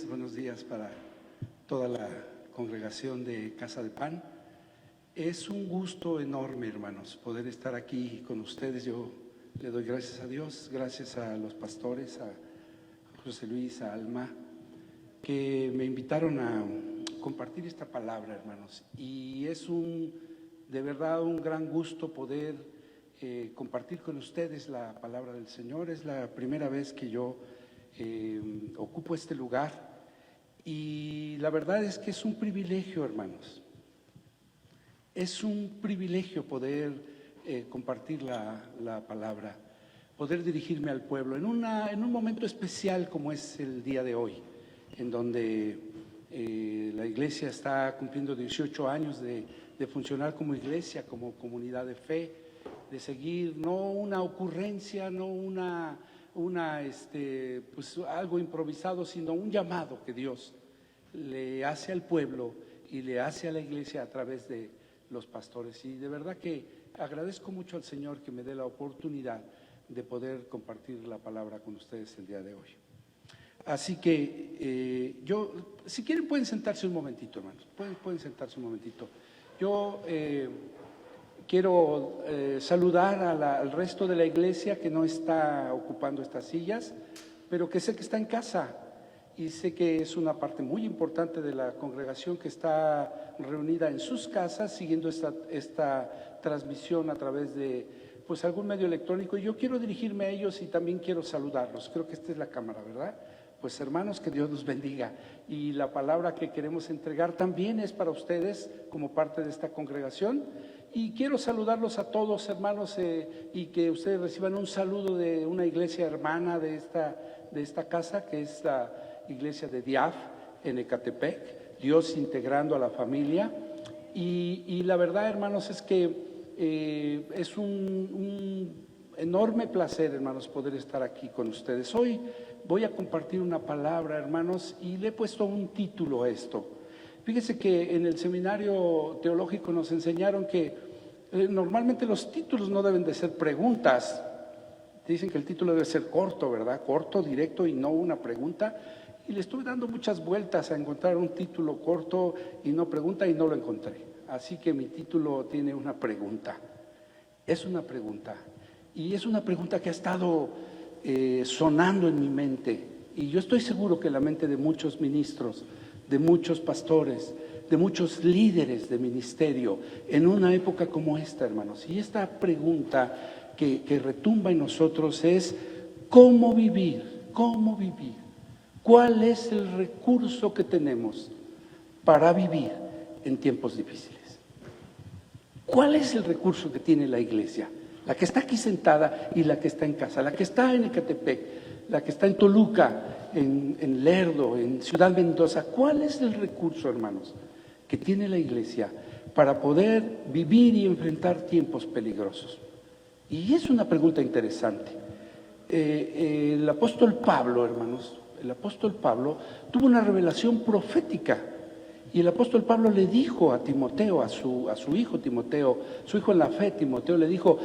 buenos días para toda la congregación de Casa de Pan. Es un gusto enorme, hermanos, poder estar aquí con ustedes. Yo le doy gracias a Dios, gracias a los pastores, a José Luis, a Alma, que me invitaron a compartir esta palabra, hermanos. Y es de verdad un gran gusto poder compartir con ustedes la palabra del Señor. Es la primera vez que yo ocupo este lugar y la verdad es que es un privilegio, hermanos. Es un privilegio poder compartir la palabra, poder dirigirme al pueblo en un momento especial como es el día de hoy, en donde la iglesia está cumpliendo 18 años de funcionar como iglesia, como comunidad de fe, de seguir no una ocurrencia, no pues algo improvisado, sino un llamado que Dios le hace al pueblo y le hace a la iglesia a través de los pastores. Y de verdad que agradezco mucho al Señor que me dé la oportunidad de poder compartir la palabra con ustedes el día de hoy. Así que si quieren pueden sentarse un momentito, hermanos, pueden sentarse un momentito. Yo quiero saludar al resto de la iglesia que no está ocupando estas sillas, pero que sé que está en casa y sé que es una parte muy importante de la congregación que está reunida en sus casas siguiendo esta transmisión a través de pues algún medio electrónico. Y yo quiero dirigirme a ellos y también quiero saludarlos. Creo que esta es la cámara, ¿verdad? Pues hermanos, que Dios los bendiga. Y la palabra que queremos entregar también es para ustedes como parte de esta congregación. Y quiero saludarlos a todos, hermanos, y que ustedes reciban un saludo de una iglesia hermana de esta casa, que es la iglesia de Diaf en Ecatepec, Dios integrando a la familia. Y la verdad, hermanos, es que es un enorme placer, hermanos, poder estar aquí con ustedes. Hoy voy a compartir una palabra, hermanos, y le he puesto un título a esto. Fíjese que en el seminario teológico nos enseñaron que normalmente los títulos no deben de ser preguntas. Dicen que el título debe ser corto, ¿verdad? Corto, directo y no una pregunta. Y le estuve dando muchas vueltas a encontrar un título corto y no pregunta y no lo encontré. Así que mi título tiene una pregunta. Es una pregunta. Y es una pregunta que ha estado sonando en mi mente. Y yo estoy seguro que en la mente de muchos ministros, de muchos pastores, de muchos líderes de ministerio, en una época como esta, hermanos. Y esta pregunta que retumba en nosotros es: ¿cómo vivir? ¿Cómo vivir? ¿Cuál es el recurso que tenemos para vivir en tiempos difíciles? ¿Cuál es el recurso que tiene la iglesia? La que está aquí sentada y la que está en casa, la que está en Ecatepec, la que está en Toluca, en Lerdo, en Ciudad Mendoza. ¿Cuál es el recurso, hermanos, que tiene la iglesia para poder vivir y enfrentar tiempos peligrosos? Y es una pregunta interesante. El apóstol Pablo, hermanos, el apóstol Pablo tuvo una revelación profética. Y el apóstol Pablo le dijo a Timoteo, a su hijo Timoteo, su hijo en la fe, Timoteo, le dijo: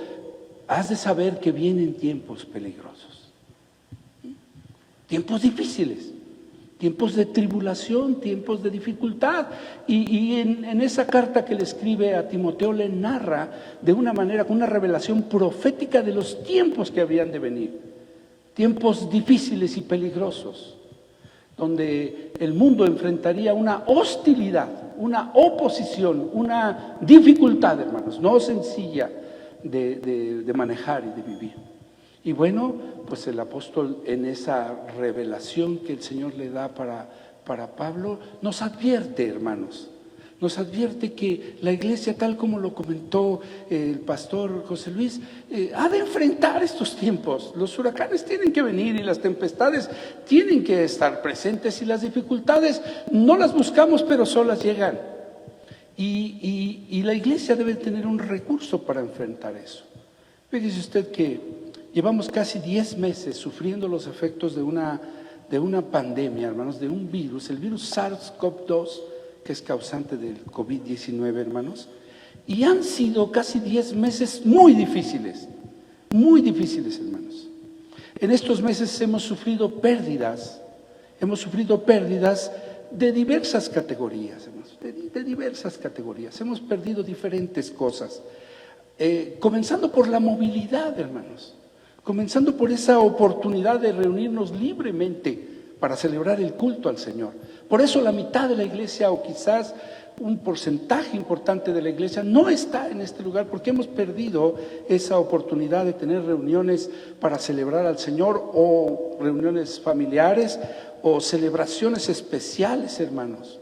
has de saber que vienen tiempos peligrosos, tiempos difíciles, tiempos de tribulación, tiempos de dificultad. Y en esa carta que le escribe a Timoteo le narra de una manera, con una revelación profética de los tiempos que habían de venir, tiempos difíciles y peligrosos, donde el mundo enfrentaría una hostilidad, una oposición, una dificultad, hermanos, no sencilla de manejar y de vivir. Y bueno, pues el apóstol, en esa revelación que el Señor le da para Pablo, nos advierte, hermanos, nos advierte que la iglesia, tal como lo comentó el pastor José Luis, ha de enfrentar estos tiempos. Los huracanes tienen que venir y las tempestades tienen que estar presentes y las dificultades no las buscamos, pero solas llegan. Y la iglesia debe tener un recurso para enfrentar eso. Fíjese usted que llevamos casi 10 meses sufriendo los efectos de una pandemia, hermanos, de un virus, el virus SARS-CoV-2, que es causante del COVID-19, hermanos. Y han sido casi 10 meses muy difíciles, hermanos. En estos meses hemos sufrido pérdidas Hemos sufrido pérdidas de diversas categorías, hermanos, de diversas categorías. Hemos perdido diferentes cosas, comenzando por la movilidad, hermanos, comenzando por esa oportunidad de reunirnos libremente para celebrar el culto al Señor. Por eso la mitad de la iglesia, o quizás un porcentaje importante de la iglesia, no está en este lugar, porque hemos perdido esa oportunidad de tener reuniones para celebrar al Señor, o reuniones familiares, o celebraciones especiales, hermanos.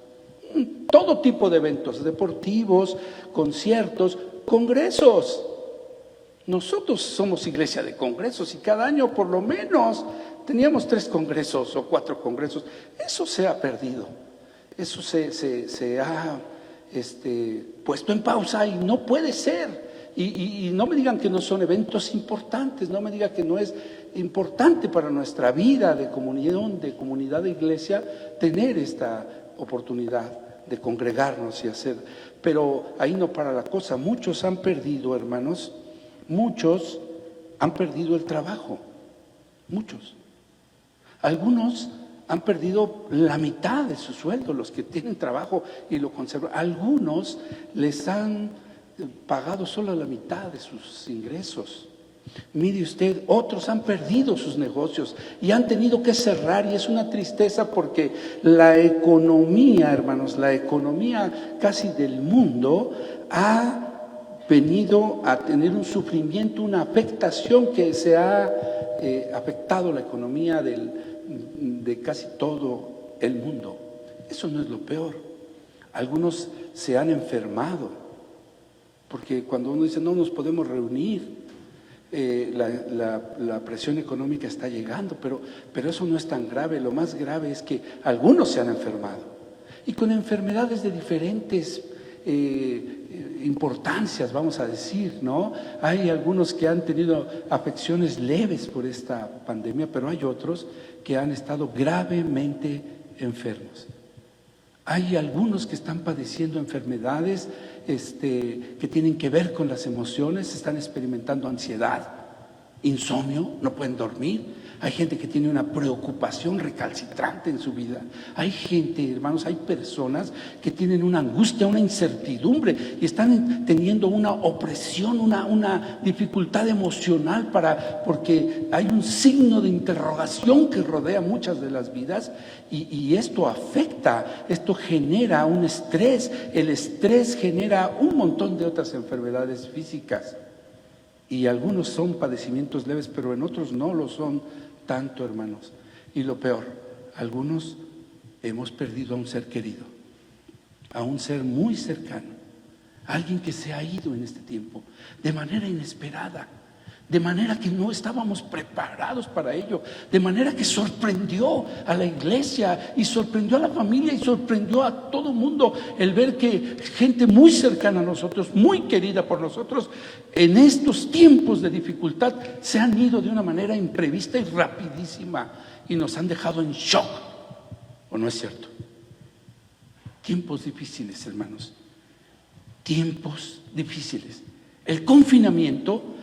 Todo tipo de eventos, deportivos, conciertos, congresos. Nosotros somos iglesia de congresos y cada año por lo menos teníamos 3 congresos o 4 congresos. Eso se ha perdido, eso se ha puesto en pausa y no puede ser. Y no me digan que no son eventos importantes, no me digan que no es importante para nuestra vida de comunión, de comunidad de iglesia, tener esta oportunidad de congregarnos y hacer. Pero ahí no para la cosa. Muchos han perdido, hermanos, muchos han perdido el trabajo, muchos. Algunos han perdido la mitad de su sueldo, los que tienen trabajo y lo conservan. Algunos les han pagado solo la mitad de sus ingresos. Mire usted, otros han perdido sus negocios y han tenido que cerrar, y es una tristeza porque la economía, hermanos, la economía casi del mundo ha venido a tener un sufrimiento, una afectación que se ha afectado la economía de casi todo el mundo. Eso no es lo peor. Algunos se han enfermado, porque cuando uno dice no nos podemos reunir, la presión económica está llegando, pero eso no es tan grave. Lo más grave es que algunos se han enfermado, y con enfermedades de diferentes importancias, vamos a decir, ¿no? Hay algunos que han tenido afecciones leves por esta pandemia, pero hay otros que han estado gravemente enfermos. Hay algunos que están padeciendo enfermedades que tienen que ver con las emociones, están experimentando ansiedad, insomnio, no pueden dormir. Hay gente que tiene una preocupación recalcitrante en su vida. Hay gente, hermanos, hay personas que tienen una angustia, una incertidumbre y están teniendo una opresión, una dificultad emocional porque hay un signo de interrogación que rodea muchas de las vidas, y esto afecta, esto genera un estrés. El estrés genera un montón de otras enfermedades físicas. Y algunos son padecimientos leves, pero en otros no lo son tanto, hermanos. Y lo peor, algunos hemos perdido a un ser querido, a un ser muy cercano, alguien que se ha ido en este tiempo de manera inesperada, de manera que no estábamos preparados para ello, de manera que sorprendió a la iglesia y sorprendió a la familia y sorprendió a todo el mundo el ver que gente muy cercana a nosotros, muy querida por nosotros, en estos tiempos de dificultad se han ido de una manera imprevista y rapidísima y nos han dejado en shock. ¿O no es cierto? Tiempos difíciles, hermanos, tiempos difíciles. El confinamiento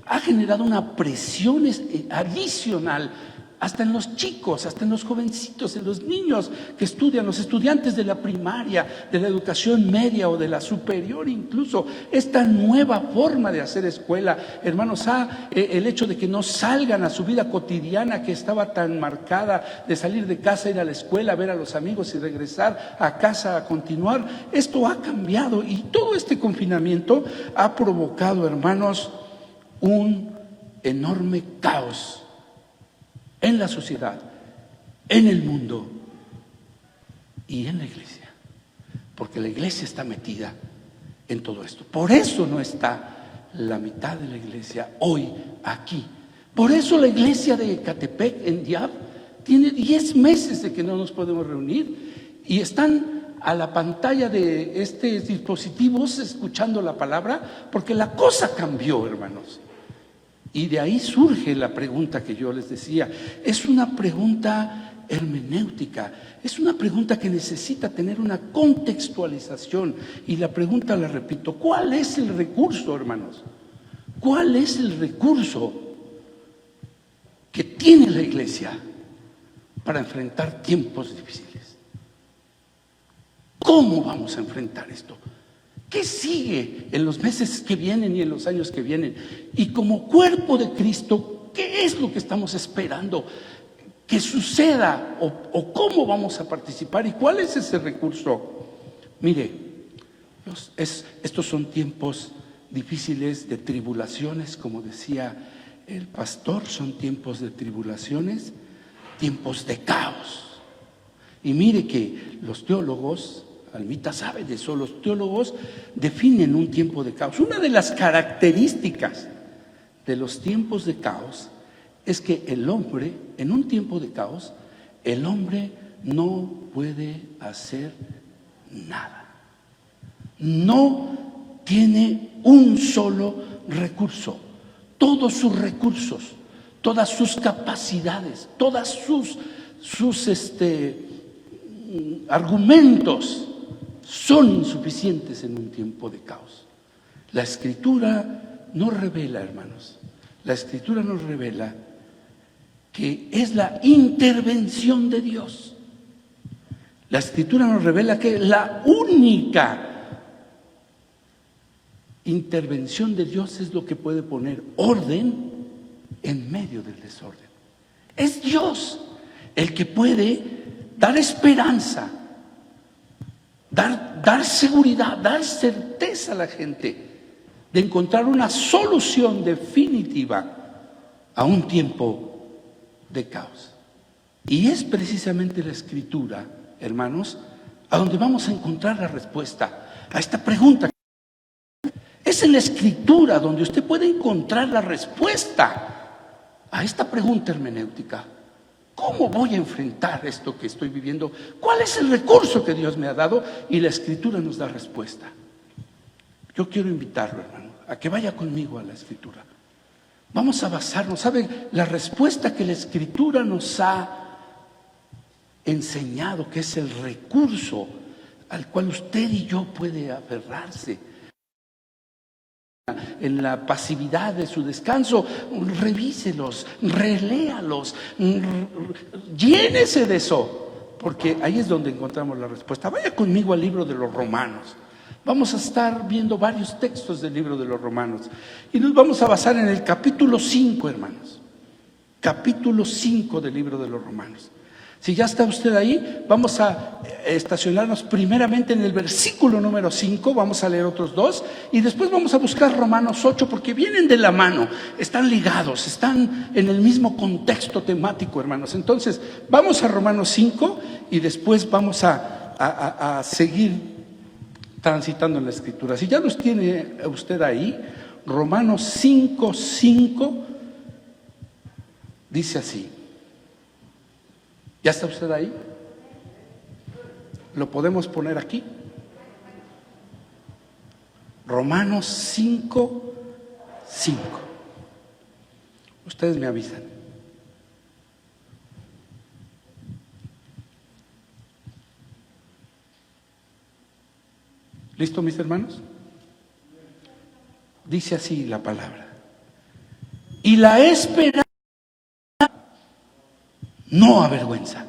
ha generado una presión adicional hasta en los chicos, hasta en los jovencitos, en los niños que estudian, los estudiantes de la primaria, de la educación media o de la superior incluso. Esta nueva forma de hacer escuela, hermanos, el hecho de que no salgan a su vida cotidiana que estaba tan marcada, de salir de casa, ir a la escuela, ver a los amigos y regresar a casa a continuar, esto ha cambiado, y todo este confinamiento ha provocado, hermanos, un enorme caos en la sociedad, en el mundo y en la iglesia, porque la iglesia está metida en todo esto. Por eso no está la mitad de la iglesia hoy aquí. Por eso la iglesia de Ecatepec, en Diab, tiene 10 meses de que no nos podemos reunir y están a la pantalla de estos dispositivos escuchando la palabra, porque la cosa cambió, hermanos. Y de ahí surge la pregunta que yo les decía. Es una pregunta hermenéutica, es una pregunta que necesita tener una contextualización. Y la pregunta, la repito, ¿cuál es el recurso, hermanos? ¿Cuál es el recurso que tiene la iglesia para enfrentar tiempos difíciles. ¿Cómo vamos a enfrentar esto? ¿Qué sigue en los meses que vienen y en los años que vienen? Y como cuerpo de Cristo, ¿qué es lo que estamos esperando que suceda? ¿O cómo vamos a participar? ¿Y cuál es ese recurso? Mire, estos son tiempos difíciles de tribulaciones, como decía el pastor, son tiempos de tribulaciones, tiempos de caos. Y mire que los teólogos, Almita sabe de eso, los teólogos definen un tiempo de caos. Una de las características de los tiempos de caos es que el hombre, en un tiempo de caos, el hombre no puede hacer nada. No tiene un solo recurso. Todos sus recursos, todas sus capacidades, todas sus argumentos son insuficientes en un tiempo de caos. La Escritura nos revela, hermanos, la Escritura nos revela que es la intervención de Dios. La Escritura nos revela que la única intervención de Dios es lo que puede poner orden en medio del desorden. Es Dios el que puede dar esperanza, dar seguridad, dar certeza a la gente de encontrar una solución definitiva a un tiempo de caos. Y es precisamente la Escritura, hermanos, a donde vamos a encontrar la respuesta a esta pregunta. Es en la Escritura donde usted puede encontrar la respuesta a esta pregunta hermenéutica. ¿Cómo voy a enfrentar esto que estoy viviendo? ¿Cuál es el recurso que Dios me ha dado? Y la Escritura nos da respuesta. Yo quiero invitarlo, hermano, a que vaya conmigo a la Escritura. Vamos a basarnos, ¿sabe? La respuesta que la Escritura nos ha enseñado, que es el recurso al cual usted y yo puede aferrarse. En la pasividad de su descanso, revíselos, reléalos, llénese de eso, porque ahí es donde encontramos la respuesta. Vaya conmigo al libro de los Romanos. Vamos a estar viendo varios textos del libro de los Romanos y nos vamos a basar en el capítulo 5, hermanos. Capítulo 5 del libro de los Romanos. Si ya está usted ahí, vamos a estacionarnos primeramente en el versículo número 5, vamos a leer otros dos y después vamos a buscar Romanos 8 porque vienen de la mano, están ligados, están en el mismo contexto temático, hermanos. Entonces, vamos a Romanos 5 y después vamos a seguir transitando en la Escritura. Si ya los tiene usted ahí, Romanos 5:5 dice así. ¿Ya está usted ahí? ¿Lo podemos poner aquí? Romanos 5:5. Ustedes me avisan. ¿Listo, mis hermanos? Dice así la palabra. Y la esperanza no avergüenza,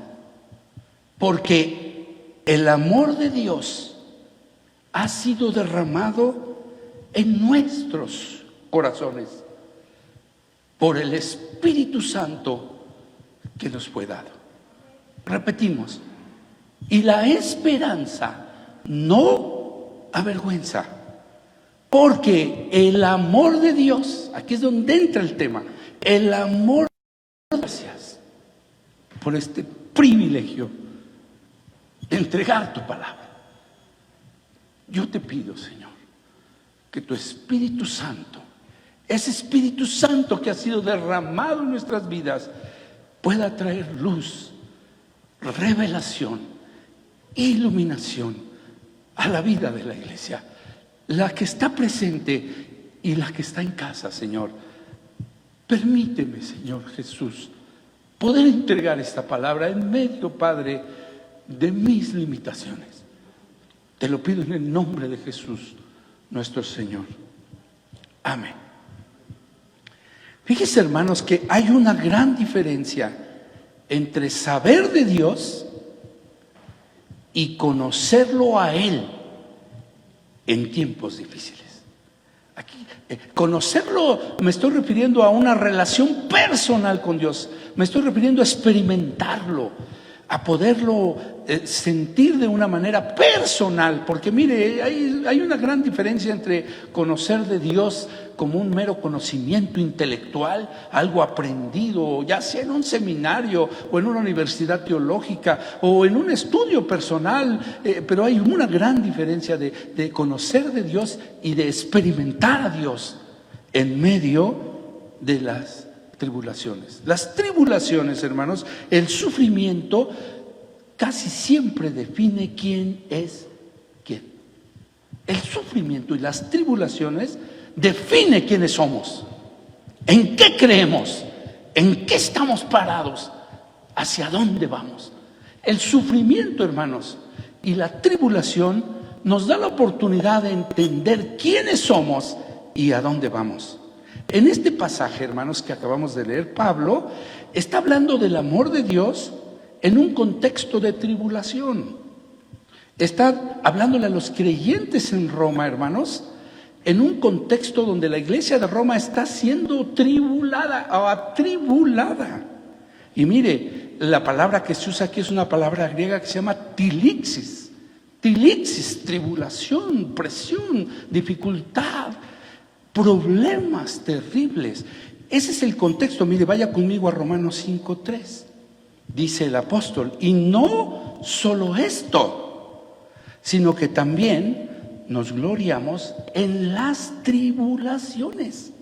porque el amor de Dios ha sido derramado en nuestros corazones por el Espíritu Santo que nos fue dado. Repetimos, y la esperanza no avergüenza, porque el amor de Dios, aquí es donde entra el tema, el amor de Dios, gracias por este privilegio de entregar tu palabra. Yo te pido, Señor, que tu Espíritu Santo, ese Espíritu Santo que ha sido derramado en nuestras vidas, pueda traer luz, revelación, iluminación a la vida de la iglesia, la que está presente y la que está en casa, Señor. Permíteme, Señor Jesús, poder entregar esta palabra en medio, Padre, de mis limitaciones. Te lo pido en el nombre de Jesús, nuestro Señor. Amén. Fíjense, hermanos, que hay una gran diferencia entre saber de Dios y conocerlo a Él en tiempos difíciles. Aquí, conocerlo, me estoy refiriendo a una relación personal con Dios, me estoy refiriendo a experimentarlo, a poderlo sentir de una manera personal, porque mire, hay una gran diferencia entre conocer de Dios como un mero conocimiento intelectual, algo aprendido, ya sea en un seminario o en una universidad teológica o en un estudio personal, pero hay una gran diferencia de conocer de Dios y de experimentar a Dios en medio de las tribulaciones. Las tribulaciones, hermanos, el sufrimiento casi siempre define quién es quién. El sufrimiento y las tribulaciones define quiénes somos, en qué creemos, en qué estamos parados, hacia dónde vamos. El sufrimiento, hermanos, y la tribulación nos da la oportunidad de entender quiénes somos y a dónde vamos. En este pasaje, hermanos, que acabamos de leer, Pablo está hablando del amor de Dios en un contexto de tribulación. Está hablándole a los creyentes en Roma, hermanos, en un contexto donde la iglesia de Roma está siendo tribulada o atribulada. Y mire, la palabra que se usa aquí es una palabra griega que se llama tilixis. Tilixis, tribulación, presión, dificultad, problemas terribles. Ese es el contexto. Mire, vaya conmigo a Romanos 5:3. Dice el apóstol, y no solo esto, sino que también nos gloriamos en las tribulaciones,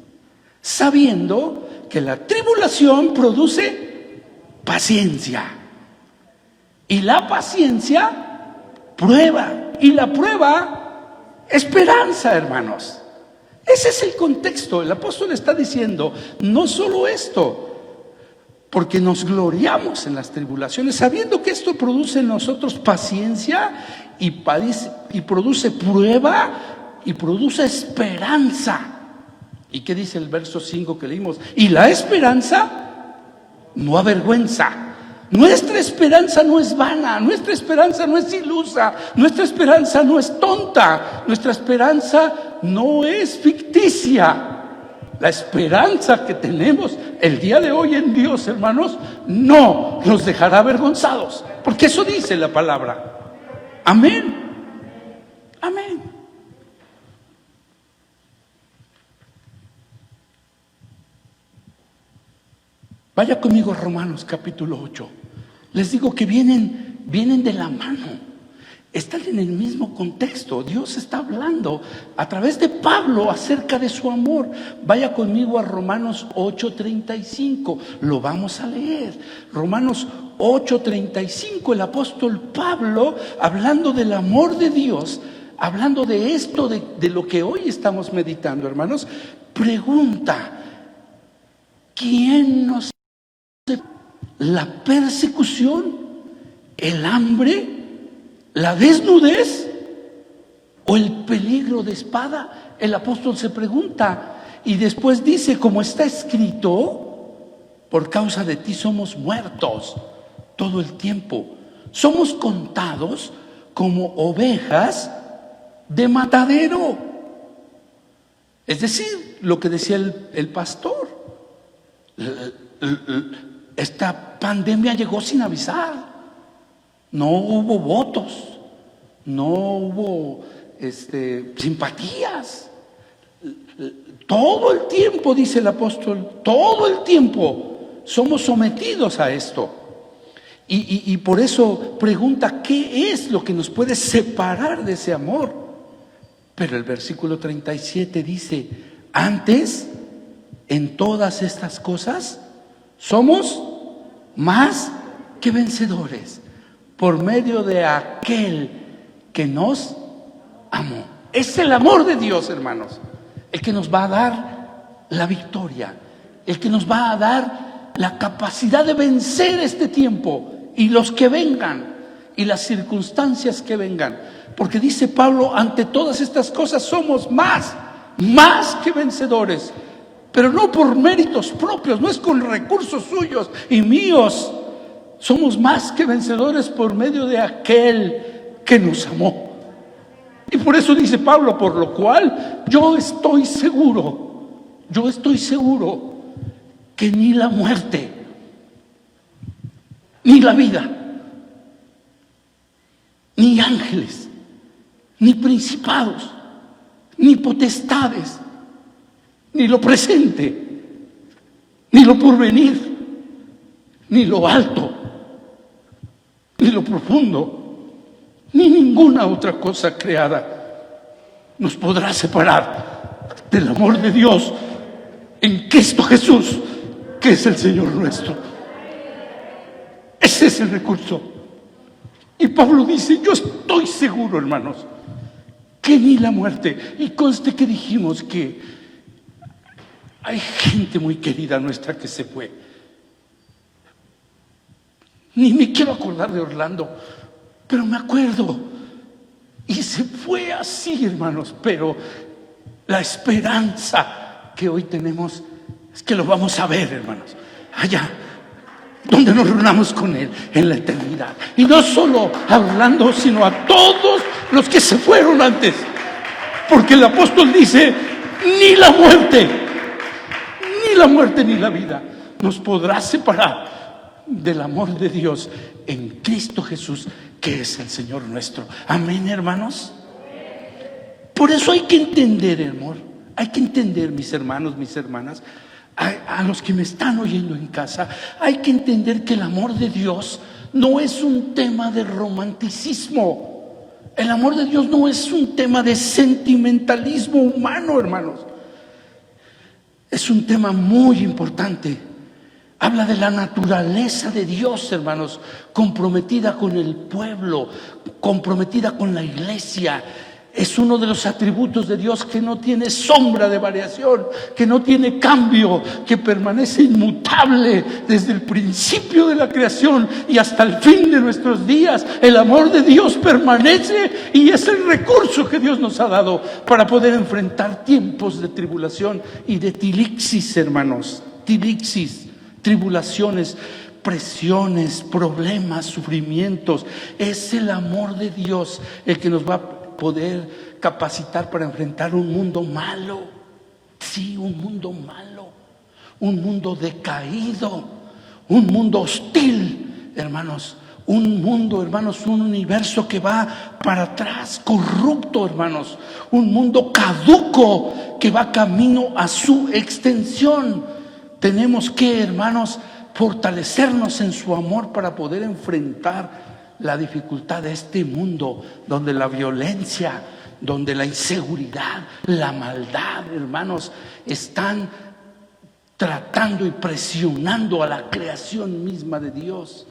sabiendo que la tribulación produce paciencia, y la paciencia prueba, y la prueba esperanza, hermanos. Ese es el contexto. El apóstol está diciendo, no solo esto, porque nos gloriamos en las tribulaciones, sabiendo que esto produce en nosotros paciencia y produce prueba y produce esperanza. ¿Y qué dice el verso 5 que leímos? Y la esperanza no avergüenza. Nuestra esperanza no es vana, nuestra esperanza no es ilusa, nuestra esperanza no es tonta, nuestra esperanza no es ficticia. La esperanza que tenemos el día de hoy en Dios, hermanos, no nos dejará avergonzados, porque eso dice la palabra. Amén. Amén. Vaya conmigo a Romanos capítulo 8. Les digo que vienen de la mano. Están en el mismo contexto. Dios está hablando a través de Pablo acerca de su amor. Vaya conmigo a Romanos 8:35. Lo vamos a leer. Romanos 8:35. El apóstol Pablo, hablando del amor de Dios, hablando de esto, de lo que hoy estamos meditando, hermanos, pregunta: ¿quién nos la persecución, el hambre, la desnudez o el peligro de espada? El apóstol se pregunta y después dice, como está escrito, por causa de ti somos muertos todo el tiempo, somos contados como ovejas de matadero. Es decir, lo que decía el pastor, esta pandemia llegó sin avisar. No hubo votos, no hubo simpatías. Todo el tiempo, dice el apóstol, todo el tiempo somos sometidos a esto. Y por eso pregunta, ¿qué es lo que nos puede separar de ese amor? Pero el versículo 37 dice, antes, en todas estas cosas, somos más que vencedores por medio de aquel que nos amó. Es el amor de Dios, hermanos, el que nos va a dar la victoria, el que nos va a dar la capacidad de vencer este tiempo y los que vengan y las circunstancias que vengan. Porque dice Pablo, ante todas estas cosas somos más que vencedores. Pero no por méritos propios, no es con recursos suyos y míos, Somos más que vencedores por medio de aquel que nos amó. Y por eso dice Pablo, por lo cual yo estoy seguro que ni la muerte, ni la vida, ni ángeles, ni principados, ni potestades, ni lo presente, ni lo porvenir, ni lo alto, ni lo profundo, ni ninguna otra cosa creada nos podrá separar del amor de Dios en Cristo Jesús, que es el Señor nuestro. Ese es el recurso. Y Pablo dice, yo estoy seguro, hermanos, que ni la muerte, y conste que dijimos que hay gente muy querida nuestra que se fue. Ni me quiero acordar de Orlando, pero me acuerdo. Y se fue así, hermanos. Pero la esperanza que hoy tenemos es que lo vamos a ver, hermanos, allá donde nos reunamos con Él en la eternidad. Y no solo a Orlando, sino a todos los que se fueron antes. Porque el apóstol dice, ni la muerte, ni la vida nos podrá separar del amor de Dios en Cristo Jesús, que es el Señor nuestro. Amén, hermanos. Por eso hay que entender, amor, hay que entender, mis hermanos, mis hermanas, a los que me están oyendo en casa, hay que entender que el amor de Dios no es un tema de romanticismo. El amor de Dios no es un tema de sentimentalismo humano, hermanos. Es un tema muy importante. Habla de la naturaleza de Dios, hermanos, comprometida con el pueblo, comprometida con la iglesia. Es uno de los atributos de Dios que no tiene sombra de variación, que no tiene cambio, que permanece inmutable desde el principio de la creación y hasta el fin de nuestros días. El amor de Dios permanece y es el recurso que Dios nos ha dado para poder enfrentar tiempos de tribulación y de tilixis, hermanos, tilixis. Tribulaciones, presiones, problemas, sufrimientos. Es el amor de Dios el que nos va a poder capacitar para enfrentar un mundo malo. Sí, un mundo malo, un mundo decaído, un mundo hostil, hermanos. Un mundo, hermanos, un universo que va para atrás, corrupto, hermanos. Un mundo caduco que va camino a su extensión. Tenemos que, hermanos, fortalecernos en su amor para poder enfrentar la dificultad de este mundo donde la violencia, donde la inseguridad, la maldad, hermanos, están tratando y presionando a la creación misma de Dios.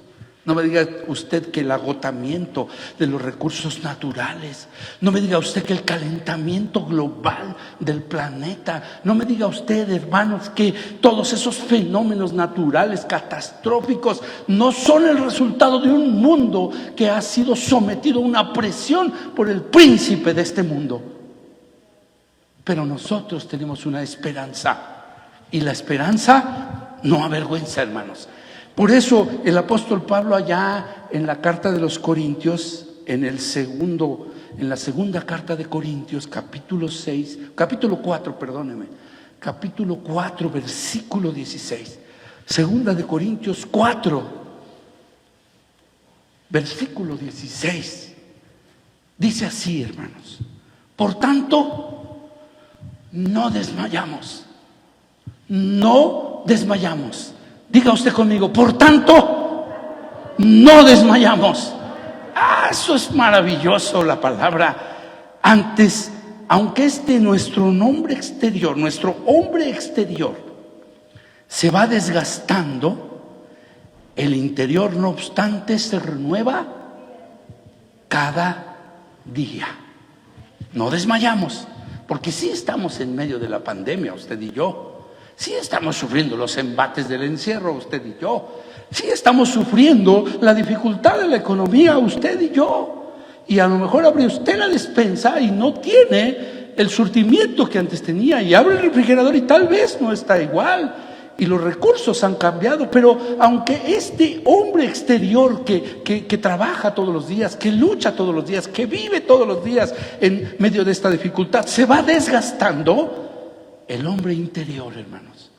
No me diga usted que el agotamiento de los recursos naturales, no me diga usted que el calentamiento global del planeta, no me diga usted, hermanos, que todos esos fenómenos naturales catastróficos no son el resultado de un mundo que ha sido sometido a una presión por el príncipe de este mundo. Pero nosotros tenemos una esperanza, y la esperanza no avergüenza, hermanos. Por eso el apóstol Pablo allá en la carta de los Corintios, en la segunda carta de Corintios, capítulo 4, versículo 16. Segunda de Corintios 4, versículo 16. Dice así, hermanos: por tanto, no desmayamos. No desmayamos. Diga usted conmigo, por tanto, no desmayamos. Eso es maravilloso, la palabra. Antes, aunque nuestro hombre exterior se va desgastando, el interior, no obstante, se renueva cada día. No desmayamos, porque sí estamos en medio de la pandemia, usted y yo. Sí estamos sufriendo los embates del encierro, usted y yo. Sí estamos sufriendo la dificultad de la economía, usted y yo. Y a lo mejor abre usted la despensa y no tiene el surtimiento que antes tenía. Y abre el refrigerador y tal vez no está igual. y los recursos han cambiado, pero aunque este hombre exterior que trabaja todos los días, que lucha todos los días, que vive todos los días en medio de esta dificultad, se va desgastando, el hombre interior, hermanos,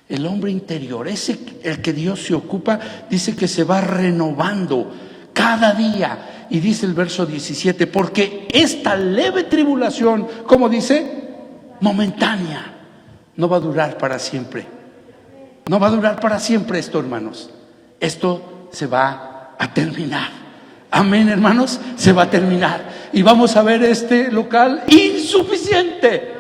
el hombre interior, ese el que Dios se ocupa, dice que se va renovando cada día. Y dice el verso 17, porque esta leve tribulación, como dice, momentánea, no va a durar para siempre. No va a durar para siempre esto, hermanos. Esto se va a terminar. Amén, hermanos, se va a terminar. Y vamos a ver este local insuficiente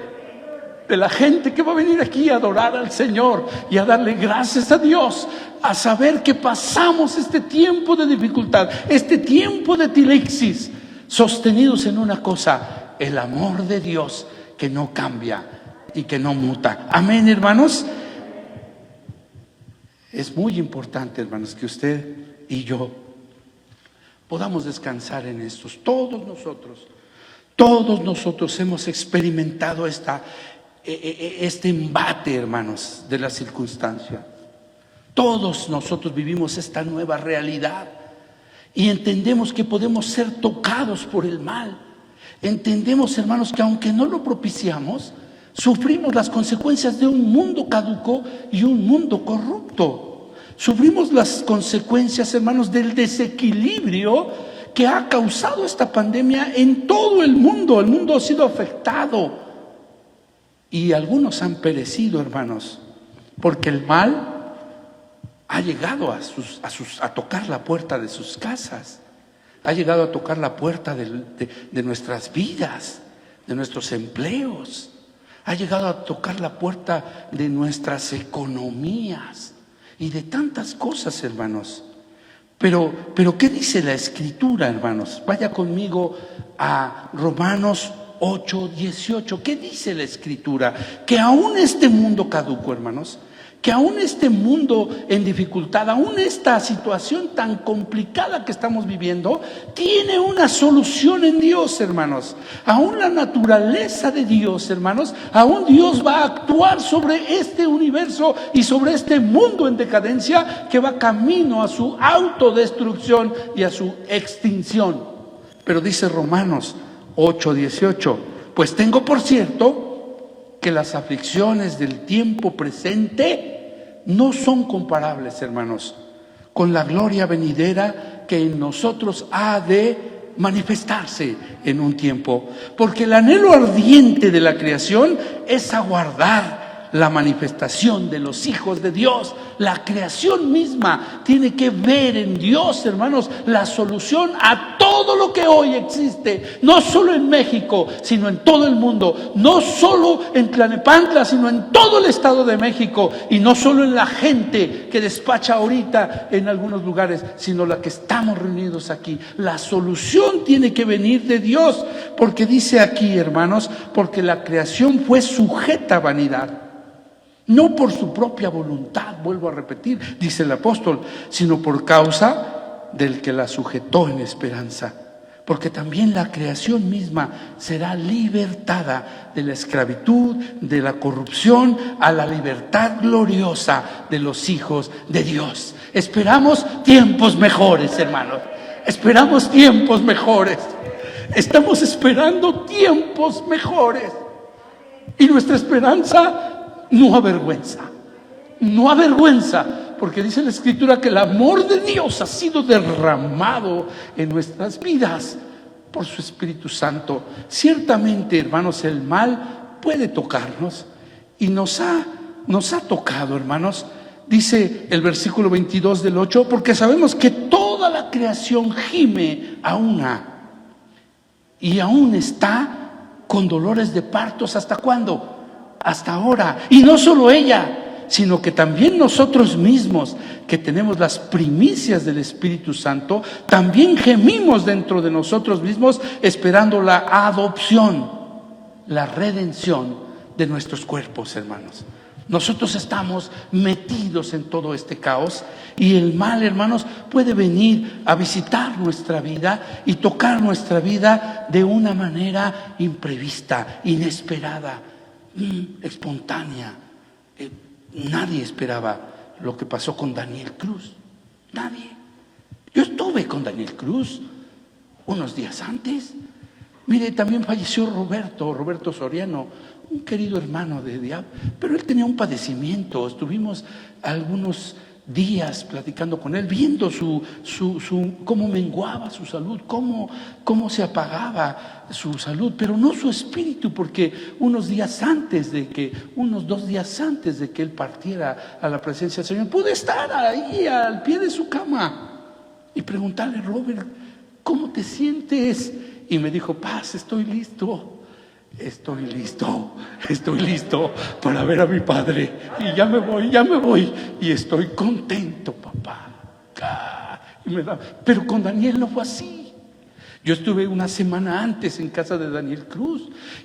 de la gente que va a venir aquí a adorar al Señor y a darle gracias a Dios, a saber que pasamos este tiempo de dificultad, este tiempo de tilexis, sostenidos en una cosa, el amor de Dios que no cambia y que no muta. Amén, hermanos. Es muy importante, hermanos, que usted y yo podamos descansar en estos. Todos nosotros hemos experimentado este embate, hermanos, de la circunstancia. Todos nosotros vivimos esta nueva realidad y entendemos que podemos ser tocados por el mal. Entendemos, hermanos, que aunque no lo propiciamos, sufrimos las consecuencias de un mundo caduco y un mundo corrupto. Sufrimos las consecuencias, hermanos, del desequilibrio que ha causado esta pandemia en todo el mundo. El mundo ha sido afectado y algunos han perecido, hermanos, porque el mal ha llegado a tocar la puerta de sus casas, ha llegado a tocar la puerta de nuestras vidas, de nuestros empleos, ha llegado a tocar la puerta de nuestras economías y de tantas cosas, hermanos. Pero ¿qué dice la Escritura, hermanos? Vaya conmigo a Romanos 8:18. ¿Qué dice la Escritura? Que aún este mundo caduco, hermanos, que aún este mundo en dificultad, aún esta situación tan complicada que estamos viviendo, tiene una solución en Dios, hermanos. Aún la naturaleza de Dios, hermanos, aún Dios va a actuar sobre este universo y sobre este mundo en decadencia que va camino a su autodestrucción y a su extinción. Pero dice Romanos 8:18, pues tengo por cierto que las aflicciones del tiempo presente no son comparables, hermanos, con la gloria venidera que en nosotros ha de manifestarse en un tiempo. Porque el anhelo ardiente de la creación es aguardar la manifestación de los hijos de Dios. La creación misma tiene que ver en Dios, hermanos, la solución a todo lo que hoy existe, no solo en México, sino en todo el mundo, no solo en Tlalnepantla, sino en todo el Estado de México, y no solo en la gente que despacha ahorita en algunos lugares, sino la que estamos reunidos aquí. La solución tiene que venir de Dios, porque dice aquí, hermanos, porque la creación fue sujeta a vanidad. No por su propia voluntad, vuelvo a repetir, dice el apóstol, sino por causa del que la sujetó en esperanza. Porque también la creación misma será libertada de la esclavitud, de la corrupción, a la libertad gloriosa de los hijos de Dios. Esperamos tiempos mejores, hermanos. Esperamos tiempos mejores. Estamos esperando tiempos mejores. Y nuestra esperanza no avergüenza, porque dice la Escritura que el amor de Dios ha sido derramado en nuestras vidas por su Espíritu Santo. Ciertamente, hermanos, el mal puede tocarnos y nos ha tocado, hermanos. Dice el versículo 22 del 8, porque sabemos que toda la creación gime a una y aún está con dolores de partos. ¿Hasta cuándo? Hasta ahora. Y no solo ella, sino que también nosotros mismos, que tenemos las primicias del Espíritu Santo, también gemimos dentro de nosotros mismos esperando la adopción, la redención de nuestros cuerpos, hermanos. Nosotros estamos metidos en todo este caos y el mal, hermanos, puede venir a visitar nuestra vida y tocar nuestra vida de una manera imprevista, inesperada, espontánea, Nadie esperaba lo que pasó con Daniel Cruz. Nadie. Yo estuve con Daniel Cruz unos días antes. Mire, también falleció Roberto Soriano, un querido hermano de Diab, pero él tenía un padecimiento. Estuvimos algunos días platicando con él, viendo cómo menguaba su salud, cómo se apagaba su salud, pero no su espíritu, porque unos 2 días antes de que él partiera a la presencia del Señor, pude estar ahí al pie de su cama y preguntarle: Robert, ¿cómo te sientes? Y me dijo: Paz, estoy listo para ver a mi padre. Y ya me voy. Y estoy contento, papá. Pero con Daniel no fue así. Yo estuve una semana antes en casa de Daniel Cruz.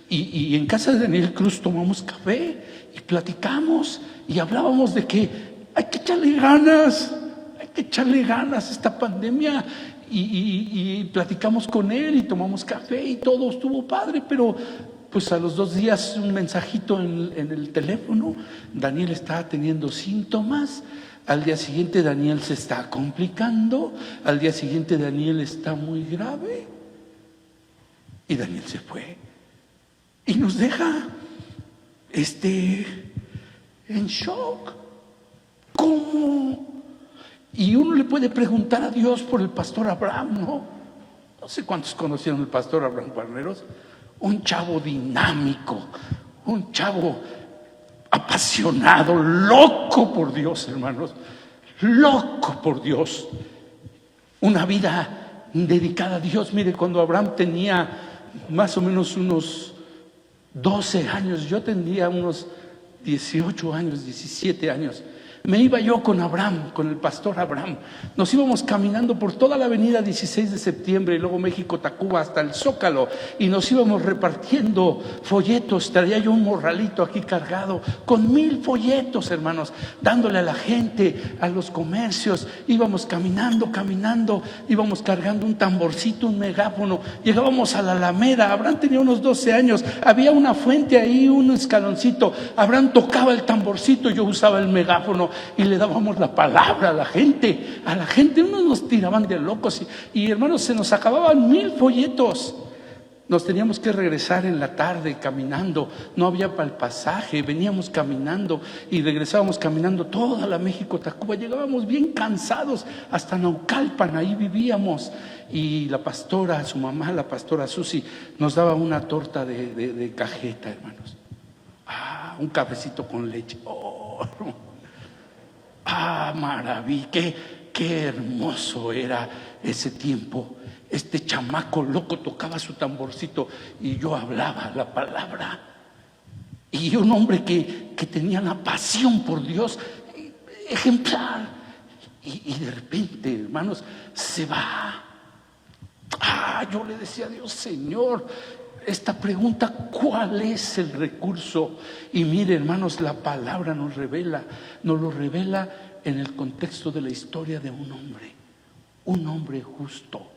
Y en casa de Daniel Cruz tomamos café y platicamos y hablábamos de que hay que echarle ganas a esta pandemia. Y platicamos con él y tomamos café y todo estuvo padre, pero pues a los 2 días un mensajito en el teléfono: Daniel está teniendo síntomas. Al día siguiente Daniel se está complicando. Al día siguiente Daniel está muy grave. Y Daniel se fue y nos deja en shock. ¿Cómo? Y uno le puede preguntar a Dios por el pastor Abraham, ¿no? No sé cuántos conocieron al pastor Abraham Guarneros. Un chavo dinámico, un chavo apasionado, loco por Dios, hermanos, loco por Dios. Una vida dedicada a Dios. Mire, cuando Abraham tenía más o menos unos 12 años, yo tendría unos 18 años, 17 años. Me iba yo con Abraham, con el pastor Abraham. Nos íbamos caminando por toda la avenida 16 de septiembre y luego México-Tacuba hasta el Zócalo, y nos íbamos repartiendo folletos. Traía yo un morralito aquí cargado con 1000 folletos, hermanos, dándole a la gente, a los comercios. Íbamos caminando, íbamos cargando un tamborcito, un megáfono. Llegábamos a la Alameda. Abraham tenía unos 12 años. Había una fuente ahí, un escaloncito. Abraham tocaba el tamborcito, yo usaba el megáfono y le dábamos la palabra a la gente. Unos nos tiraban de locos y hermanos, se nos acababan 1000 folletos. Nos teníamos que regresar en la tarde caminando, no había para el pasaje, veníamos caminando y regresábamos caminando toda la México-Tacuba. Llegábamos bien cansados hasta Naucalpan, ahí vivíamos. Y la pastora, su mamá, la pastora Susi, nos daba una torta de cajeta, hermanos. Un cafecito con leche. Maravilla, qué hermoso era ese tiempo. Este chamaco loco tocaba su tamborcito y yo hablaba la palabra. Y un hombre que tenía la pasión por Dios ejemplar. Y de repente, hermanos, se va. Yo le decía a Dios: Señor, esta pregunta, ¿cuál es el recurso? Y mire, hermanos, la palabra nos lo revela en el contexto de la historia de un hombre justo,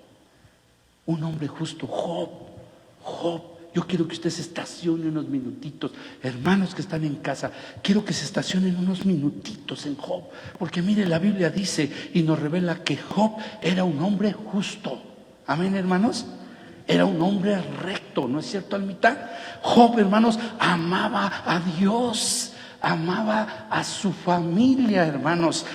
Job. Yo quiero que usted se estacione unos minutitos, hermanos que están en casa, quiero que se estacionen unos minutitos en Job, porque mire, la Biblia dice y nos revela que Job era un hombre justo. Amén, hermanos. Era un hombre recto, ¿no es cierto, Almita? Job, hermanos, amaba a Dios, amaba a su familia, hermanos,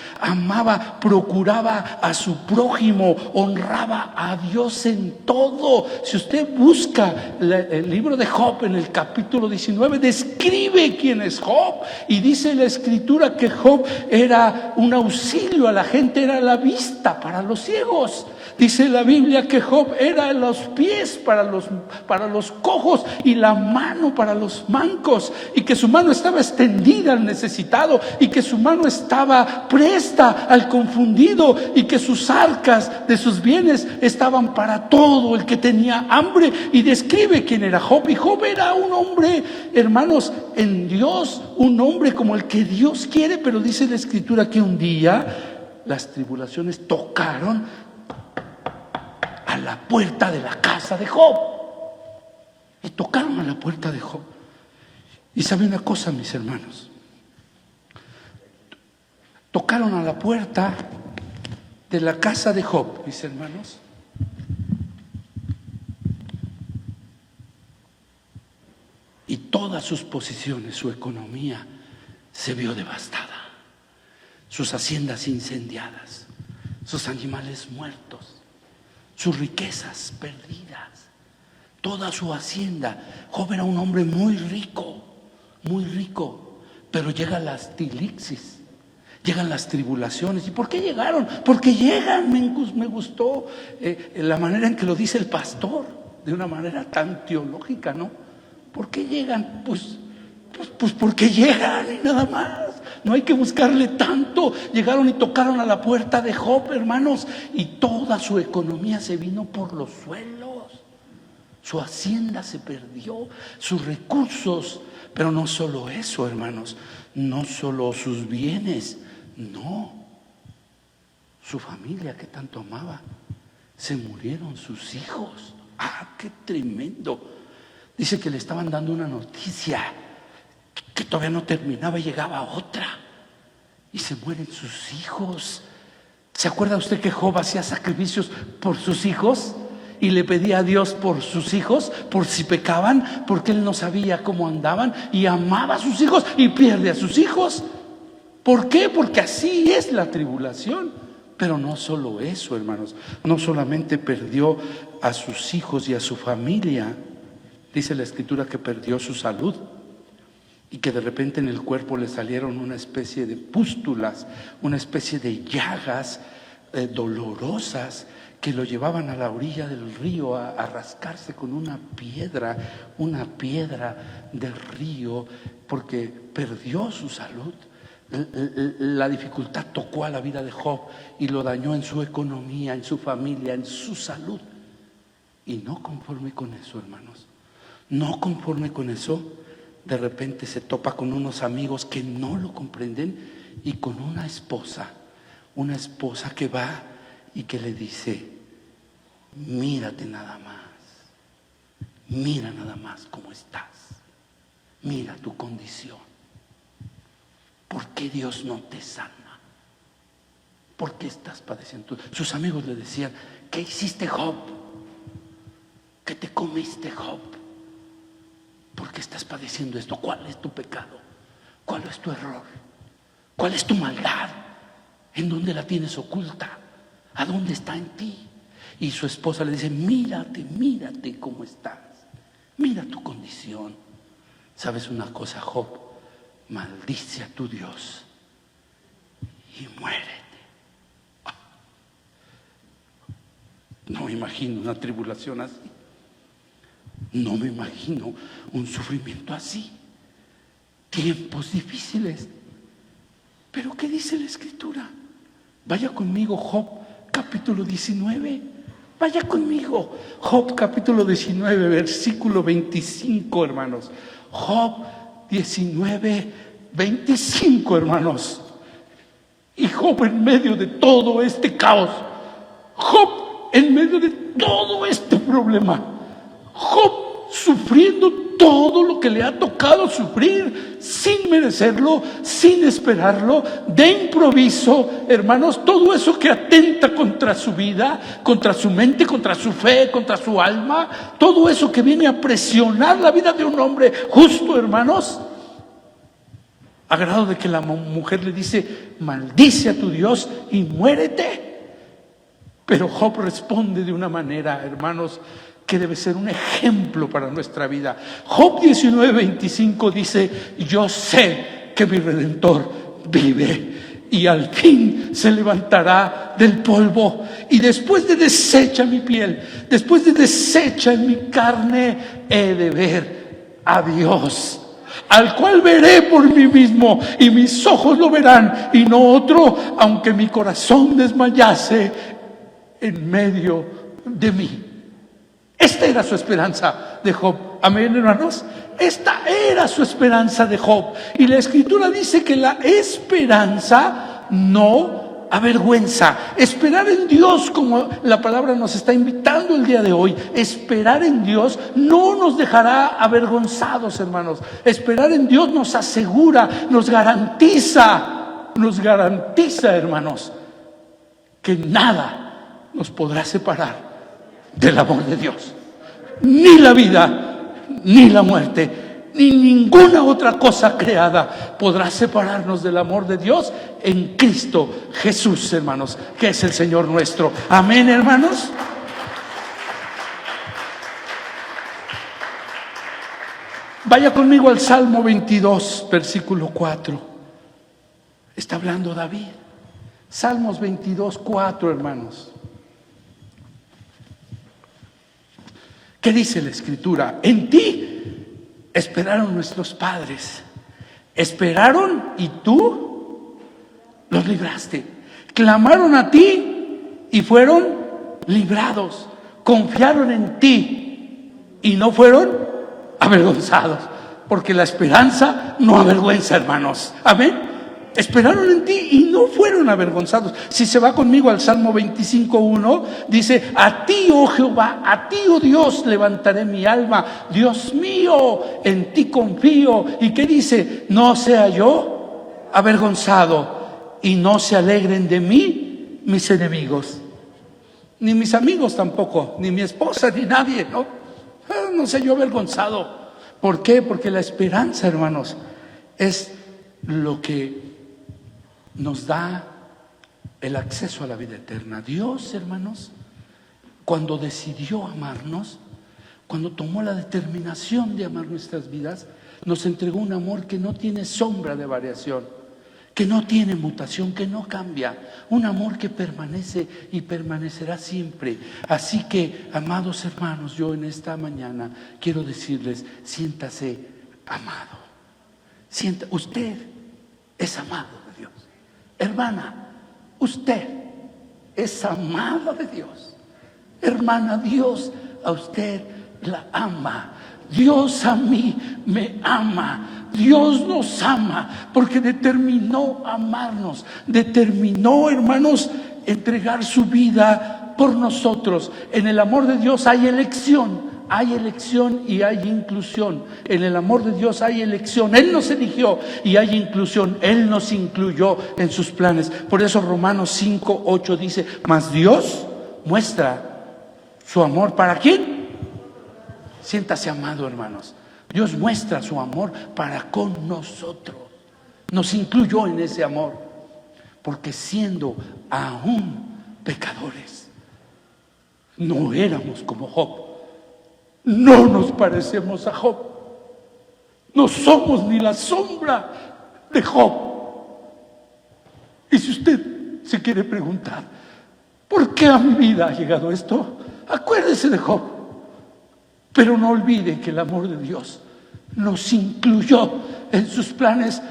procuraba a su prójimo, honraba a Dios en todo. Si usted busca el libro de Job en el capítulo 19, describe quién es Job, y dice la Escritura que Job era un auxilio a la gente, era la vista para los ciegos. Dice la Biblia que Job era los pies para los cojos y la mano para los mancos, y que su mano estaba extendida al necesitado, y que su mano estaba presta al confundido, y que sus arcas de sus bienes estaban para todo el que tenía hambre. Y describe quién era Job. Y Job era un hombre, hermanos, en Dios, un hombre como el que Dios quiere. Pero dice la Escritura que un día las tribulaciones tocaron a la puerta de la casa de Job. Y tocaron a la puerta de Job. Y sabe una cosa, mis hermanos, tocaron a la puerta de la casa de Job, mis hermanos. Y todas sus posesiones, su economía, se vio devastada. Sus haciendas incendiadas, sus animales muertos, sus riquezas perdidas, toda su hacienda. Job era un hombre muy rico, pero llega la astilixis, llegan las tribulaciones. ¿Y por qué llegaron? Porque llegan. Me gustó la manera en que lo dice el pastor, de una manera tan teológica, ¿no? ¿Por qué llegan? Pues porque llegan y nada más. No hay que buscarle tanto. Llegaron y tocaron a la puerta de Job, hermanos, y toda su economía se vino por los suelos. Su hacienda se perdió, sus recursos. Pero no solo eso, hermanos, no solo sus bienes, no. Su familia que tanto amaba, se murieron sus hijos. ¡Ah, qué tremendo! Dice que le estaban dando una noticia que todavía no terminaba y llegaba otra. Y se mueren sus hijos. ¿Se acuerda usted que Job hacía sacrificios por sus hijos? Y le pedía a Dios por sus hijos, por si pecaban, porque él no sabía cómo andaban. Y amaba a sus hijos y pierde a sus hijos. ¿Por qué? Porque así es la tribulación. Pero no solo eso, hermanos. No solamente perdió a sus hijos y a su familia. Dice la Escritura que perdió su salud y que de repente en el cuerpo le salieron una especie de pústulas, una especie de llagas dolorosas que lo llevaban a la orilla del río a rascarse con una piedra del río, porque perdió su salud. La dificultad tocó a la vida de Job y lo dañó en su economía, en su familia, en su salud. Y no conforme con eso, hermanos, no conforme con eso, de repente se topa con unos amigos que no lo comprenden y con una esposa que va y que le dice: mírate nada más, mira nada más cómo estás, mira tu condición. ¿Por qué Dios no te sana? ¿Por qué estás padeciendo? Sus amigos le decían: ¿qué hiciste, Job? ¿Qué te comiste, Job? ¿Por qué estás padeciendo esto? ¿Cuál es tu pecado? ¿Cuál es tu error? ¿Cuál es tu maldad? ¿En dónde la tienes oculta? ¿A dónde está en ti? Y su esposa le dice: mírate cómo estás. Mira tu condición. ¿Sabes una cosa, Job? Maldice a tu Dios y muérete. No me imagino una tribulación así. No me imagino un sufrimiento así. Tiempos difíciles. Pero ¿qué dice la Escritura? Vaya conmigo, Job capítulo 19. Vaya conmigo. Job capítulo 19, versículo 25, hermanos. Job 19, 25, hermanos. Y Job en medio de todo este caos, Job en medio de todo este problema, Job sufriendo todo lo que le ha tocado sufrir, sin merecerlo, sin esperarlo, de improviso, hermanos, todo eso que atenta contra su vida, contra su mente, contra su fe, contra su alma, todo eso que viene a presionar la vida de un hombre justo, hermanos, a grado de que la mujer le dice: maldice a tu Dios y muérete. Pero Job responde de una manera, hermanos, que debe ser un ejemplo para nuestra vida. Job 19:25 dice: yo sé que mi Redentor vive y al fin se levantará del polvo, y después de deshecha mi piel, después de deshecha en mi carne, he de ver a Dios, al cual veré por mí mismo, y mis ojos lo verán y no otro, aunque mi corazón desmayase en medio de mí. Esta era su esperanza de Job. Amén, hermanos. Esta era su esperanza de Job. Y la Escritura dice que la esperanza no avergüenza. Esperar en Dios, como la palabra nos está invitando el día de hoy, esperar en Dios no nos dejará avergonzados, hermanos. Esperar en Dios nos asegura, nos garantiza nos garantiza, hermanos, que nada nos podrá separar del amor de Dios. Ni la vida, ni la muerte, ni ninguna otra cosa creada podrá separarnos del amor de Dios en Cristo Jesús, hermanos, que es el Señor nuestro. Amén, hermanos. Vaya conmigo al Salmo 22, versículo 4. Está hablando David. Salmos 22, 4, hermanos. ¿Qué dice la Escritura? En ti esperaron nuestros padres. Esperaron y tú los libraste. Clamaron a ti y fueron librados. Confiaron en ti y no fueron avergonzados. Porque la esperanza no avergüenza, hermanos. Amén. Esperaron en ti y no fueron avergonzados. Si se va conmigo al Salmo 25:1, dice: a ti, oh Jehová, a ti, oh Dios, levantaré mi alma. Dios mío, en ti confío. ¿Y qué dice? No sea yo avergonzado y no se alegren de mí mis enemigos. Ni mis amigos tampoco, ni mi esposa, ni nadie, ¿no? No sea yo avergonzado. ¿Por qué? Porque la esperanza, hermanos, es lo que nos da el acceso a la vida eterna. Dios, hermanos, cuando decidió amarnos, cuando tomó la determinación de amar nuestras vidas, nos entregó un amor que no tiene sombra de variación, que no tiene mutación, que no cambia, un amor que permanece y permanecerá siempre. Así que, amados hermanos, yo en esta mañana quiero decirles: siéntase amado. Usted es amado de Dios. Hermana, usted es amada de Dios. Hermana, Dios a usted la ama. Dios a mí me ama. Dios nos ama porque determinó amarnos. Determinó, hermanos, entregar su vida por nosotros. En el amor de Dios hay elección. Hay elección y hay inclusión. En el amor de Dios hay elección. Él nos eligió y hay inclusión. Él nos incluyó en sus planes. Por eso Romanos 5:8 dice: mas Dios muestra su amor. ¿Para quién? Siéntase amado, hermanos. Dios muestra su amor para con nosotros. Nos incluyó en ese amor. Porque siendo aún pecadores, no éramos como Job. No nos parecemos a Job. No somos ni la sombra de Job. Y si usted se quiere preguntar: ¿por qué a mi vida ha llegado esto? Acuérdese de Job. Pero no olvide que el amor de Dios nos incluyó en sus planes,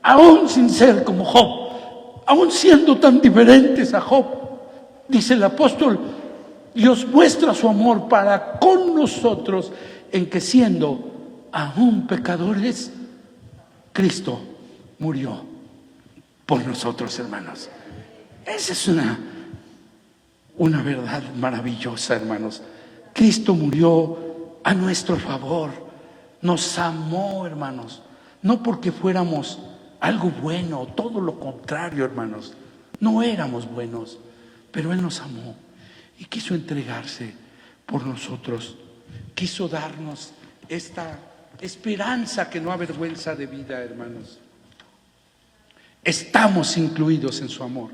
aún sin ser como Job, aún siendo tan diferentes a Job. Dice el apóstol: Dios muestra su amor para con nosotros en que, siendo aún pecadores, Cristo murió por nosotros, hermanos. Esa es una verdad maravillosa, hermanos. Cristo murió a nuestro favor. Nos amó, hermanos. No porque fuéramos algo bueno, todo lo contrario, hermanos. No éramos buenos, pero Él nos amó. Y quiso entregarse por nosotros. Quiso darnos esta esperanza que no avergüenza de vida, hermanos. Estamos incluidos en su amor.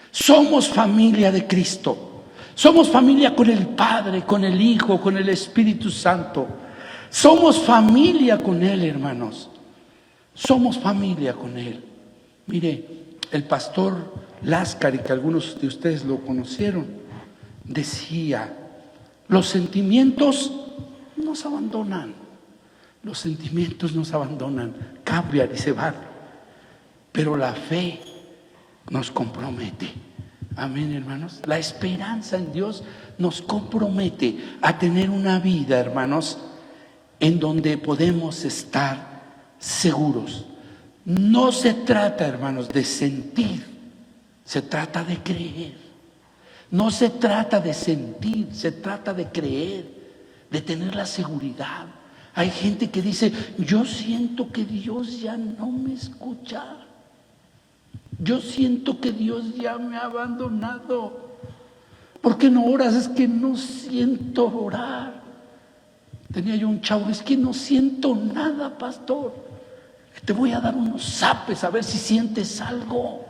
Somos familia de Cristo. Somos familia con el Padre, con el Hijo, con el Espíritu Santo. Somos familia con Él, hermanos. Somos familia con Él. Mire, el pastor Láscari, que algunos de ustedes lo conocieron, decía: los sentimientos nos abandonan. Los sentimientos nos abandonan, cambian y se van. Pero la fe nos compromete. Amén, hermanos. La esperanza en Dios nos compromete a tener una vida, hermanos, en donde podemos estar seguros. No se trata, hermanos, de sentir, se trata de creer. No se trata de sentir, se trata de creer, de tener la seguridad. Hay gente que dice: yo siento que Dios ya no me escucha. Yo siento que Dios ya me ha abandonado. ¿Por qué no oras? Es que no siento orar. Tenía yo un chavo, es que no siento nada, pastor. Te voy a dar unos zapes a ver si sientes algo.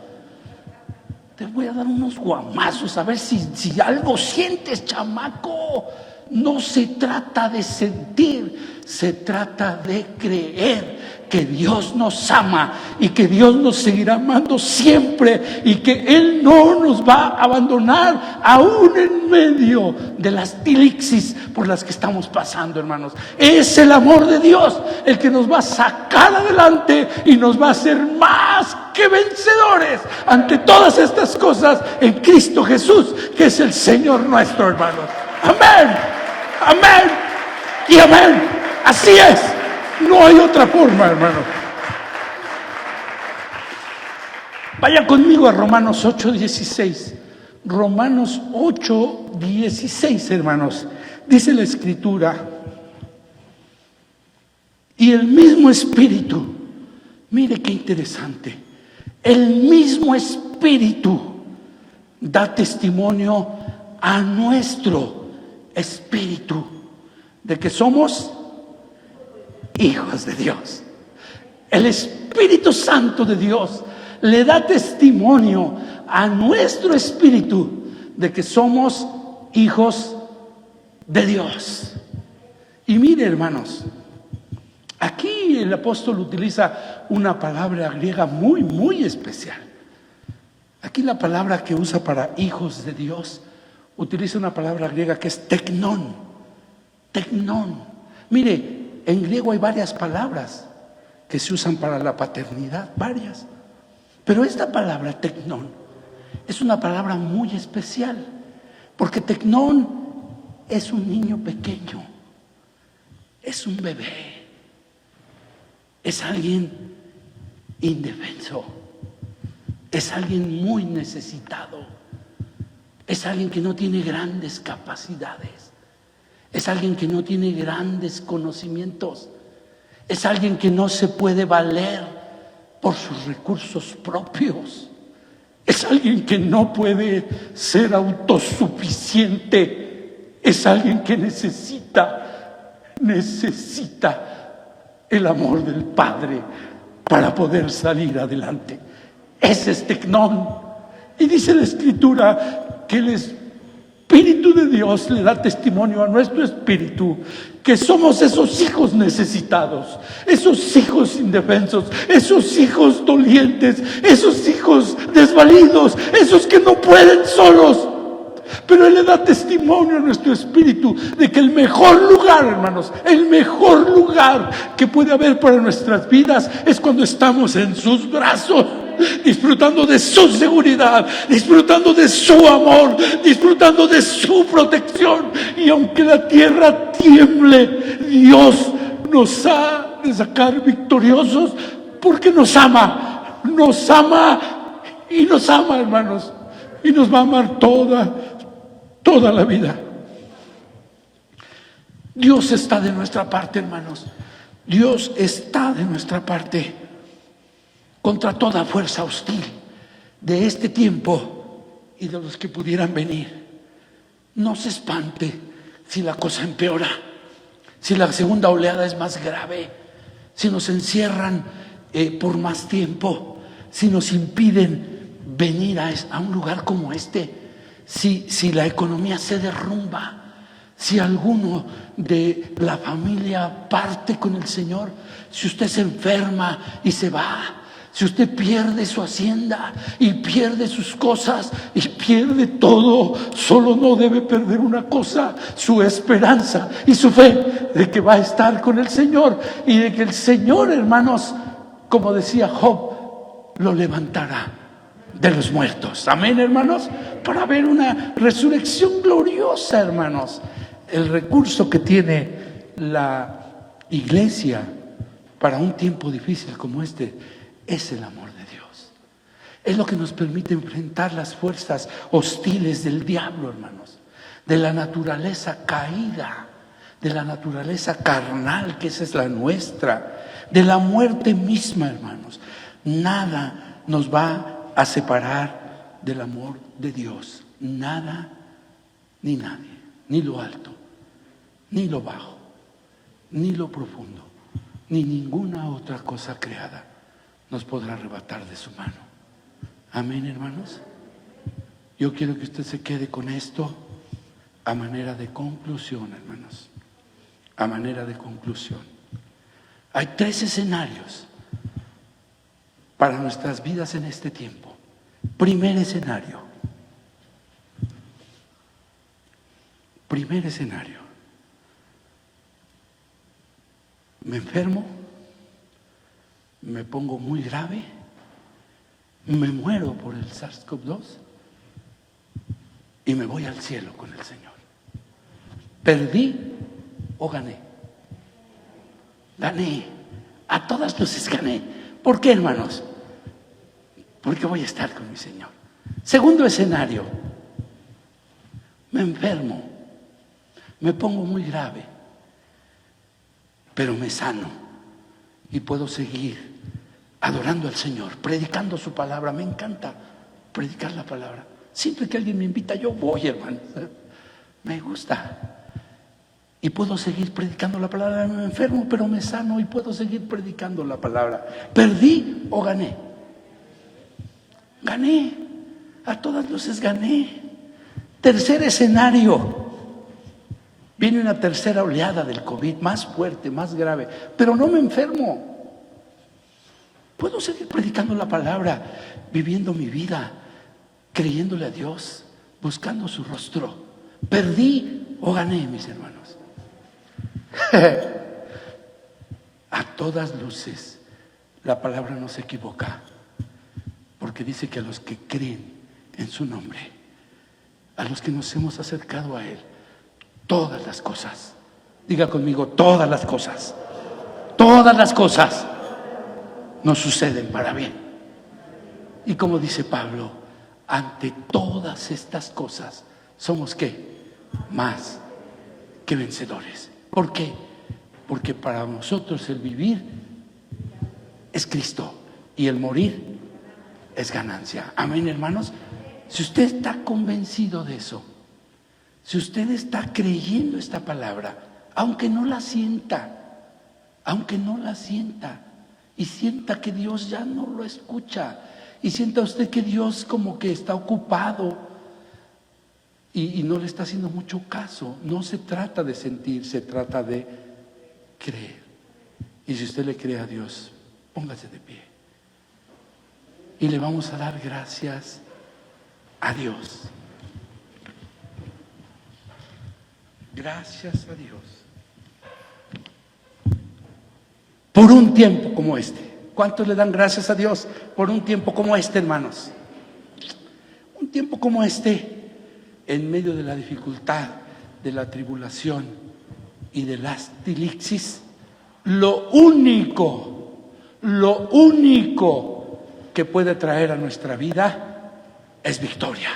Te voy a dar unos guamazos a ver si algo sientes, chamaco. No se trata de sentir, se trata de creer que Dios nos ama y que Dios nos seguirá amando siempre y que Él no nos va a abandonar aún en medio de las tilixis por las que estamos pasando, hermanos. Es el amor de Dios el que nos va a sacar adelante y nos va a hacer más que vencedores ante todas estas cosas en Cristo Jesús, que es el Señor nuestro, hermanos. Amén, amén y amén. Así es. No hay otra forma, hermano. Vayan conmigo a Romanos 8:16. Romanos 8:16, hermanos. Dice la Escritura: y el mismo Espíritu, mire qué interesante, el mismo Espíritu da testimonio a nuestro espíritu de que somos hijos de Dios. El Espíritu Santo de Dios le da testimonio a nuestro espíritu de que somos hijos de Dios. Y mire, hermanos, aquí el apóstol utiliza una palabra griega muy, muy especial. Aquí la palabra que usa para hijos de Dios utiliza una palabra griega que es teknon. Teknon. Mire, en griego hay varias palabras que se usan para la paternidad, varias. Pero esta palabra, teknon, es una palabra muy especial, porque teknon es un niño pequeño, es un bebé, es alguien indefenso, es alguien muy necesitado, es alguien que no tiene grandes capacidades. Es alguien que no tiene grandes conocimientos. Es alguien que no se puede valer por sus recursos propios. Es alguien que no puede ser autosuficiente. Es alguien que necesita el amor del Padre para poder salir adelante. Ese es teknon. Y dice la Escritura que el Espíritu de Dios le da testimonio a nuestro espíritu que somos esos hijos necesitados, esos hijos indefensos, esos hijos dolientes, esos hijos desvalidos, esos que no pueden solos. Pero Él le da testimonio a nuestro espíritu de que el mejor lugar, hermanos, el mejor lugar que puede haber para nuestras vidas es cuando estamos en sus brazos, disfrutando de su seguridad, disfrutando de su amor, disfrutando de su protección. Y aunque la tierra tiemble, Dios nos ha de sacar victoriosos porque nos ama y nos ama, hermanos, y nos va a amar toda la vida. Dios está de nuestra parte, hermanos. Dios está de nuestra parte contra toda fuerza hostil de este tiempo y de los que pudieran venir. No se espante si la cosa empeora, si la segunda oleada es más grave, si nos encierran por más tiempo, si nos impiden venir a un lugar como este, si la economía se derrumba, si alguno de la familia parte con el Señor, si usted se enferma y se va, si usted pierde su hacienda y pierde sus cosas y pierde todo, solo no debe perder una cosa: su esperanza y su fe de que va a estar con el Señor y de que el Señor, hermanos, como decía Job, lo levantará de los muertos. Amén, hermanos, para ver una resurrección gloriosa, hermanos. El recurso que tiene la iglesia para un tiempo difícil como este es el amor de Dios. Es lo que nos permite enfrentar las fuerzas hostiles del diablo, hermanos, de la naturaleza caída, de la naturaleza carnal, que esa es la nuestra, de la muerte misma, hermanos. Nada nos va a separar del amor de Dios nada ni nadie, ni lo alto, ni lo bajo, ni lo profundo, ni ninguna otra cosa creada nos podrá arrebatar de su mano. Amén, hermanos. Yo quiero que usted se quede con esto a manera de conclusión, hermanos. A manera de conclusión. Hay 3 escenarios para nuestras vidas en este tiempo. Primer escenario. Primer escenario. Me enfermo, me pongo muy grave, me muero por el SARS-CoV-2 y me voy al cielo con el Señor. ¿Perdí o gané? Gané. A todas luces gané. ¿Por qué, hermanos? Porque voy a estar con mi Señor. Segundo escenario. Me enfermo, me pongo muy grave, pero me sano y puedo seguir adorando al Señor, predicando su palabra. Me encanta predicar la palabra. Siempre que alguien me invita, yo voy, hermano. Me gusta. Y puedo seguir predicando la palabra. Me enfermo, pero me sano y puedo seguir predicando la palabra. ¿Perdí o gané? Gané. A todas luces gané. Tercer escenario. Viene una tercera oleada del COVID, más fuerte, más grave, pero no me enfermo. Puedo seguir predicando la palabra, viviendo mi vida, creyéndole a Dios, buscando su rostro. ¿Perdí o gané, mis hermanos? A todas luces, la palabra no se equivoca, porque dice que a los que creen en su nombre, a los que nos hemos acercado a Él, todas las cosas, diga conmigo, todas las cosas nos suceden para bien. Y como dice Pablo, ante todas estas cosas, ¿somos qué? Más que vencedores. ¿Por qué? Porque para nosotros el vivir es Cristo y el morir es ganancia. Amén, hermanos. Si usted está convencido de eso, si usted está creyendo esta palabra, aunque no la sienta, y sienta que Dios ya no lo escucha, y sienta usted que Dios como que está ocupado y no le está haciendo mucho caso, no se trata de sentir, se trata de creer. Y si usted le cree a Dios, póngase de pie y le vamos a dar gracias a Dios. Gracias a Dios por un tiempo como este. ¿Cuántos le dan gracias a Dios por un tiempo como este, hermanos? Un tiempo como este, en medio de la dificultad, de la tribulación y de la astilixis, lo único que puede traer a nuestra vida es victoria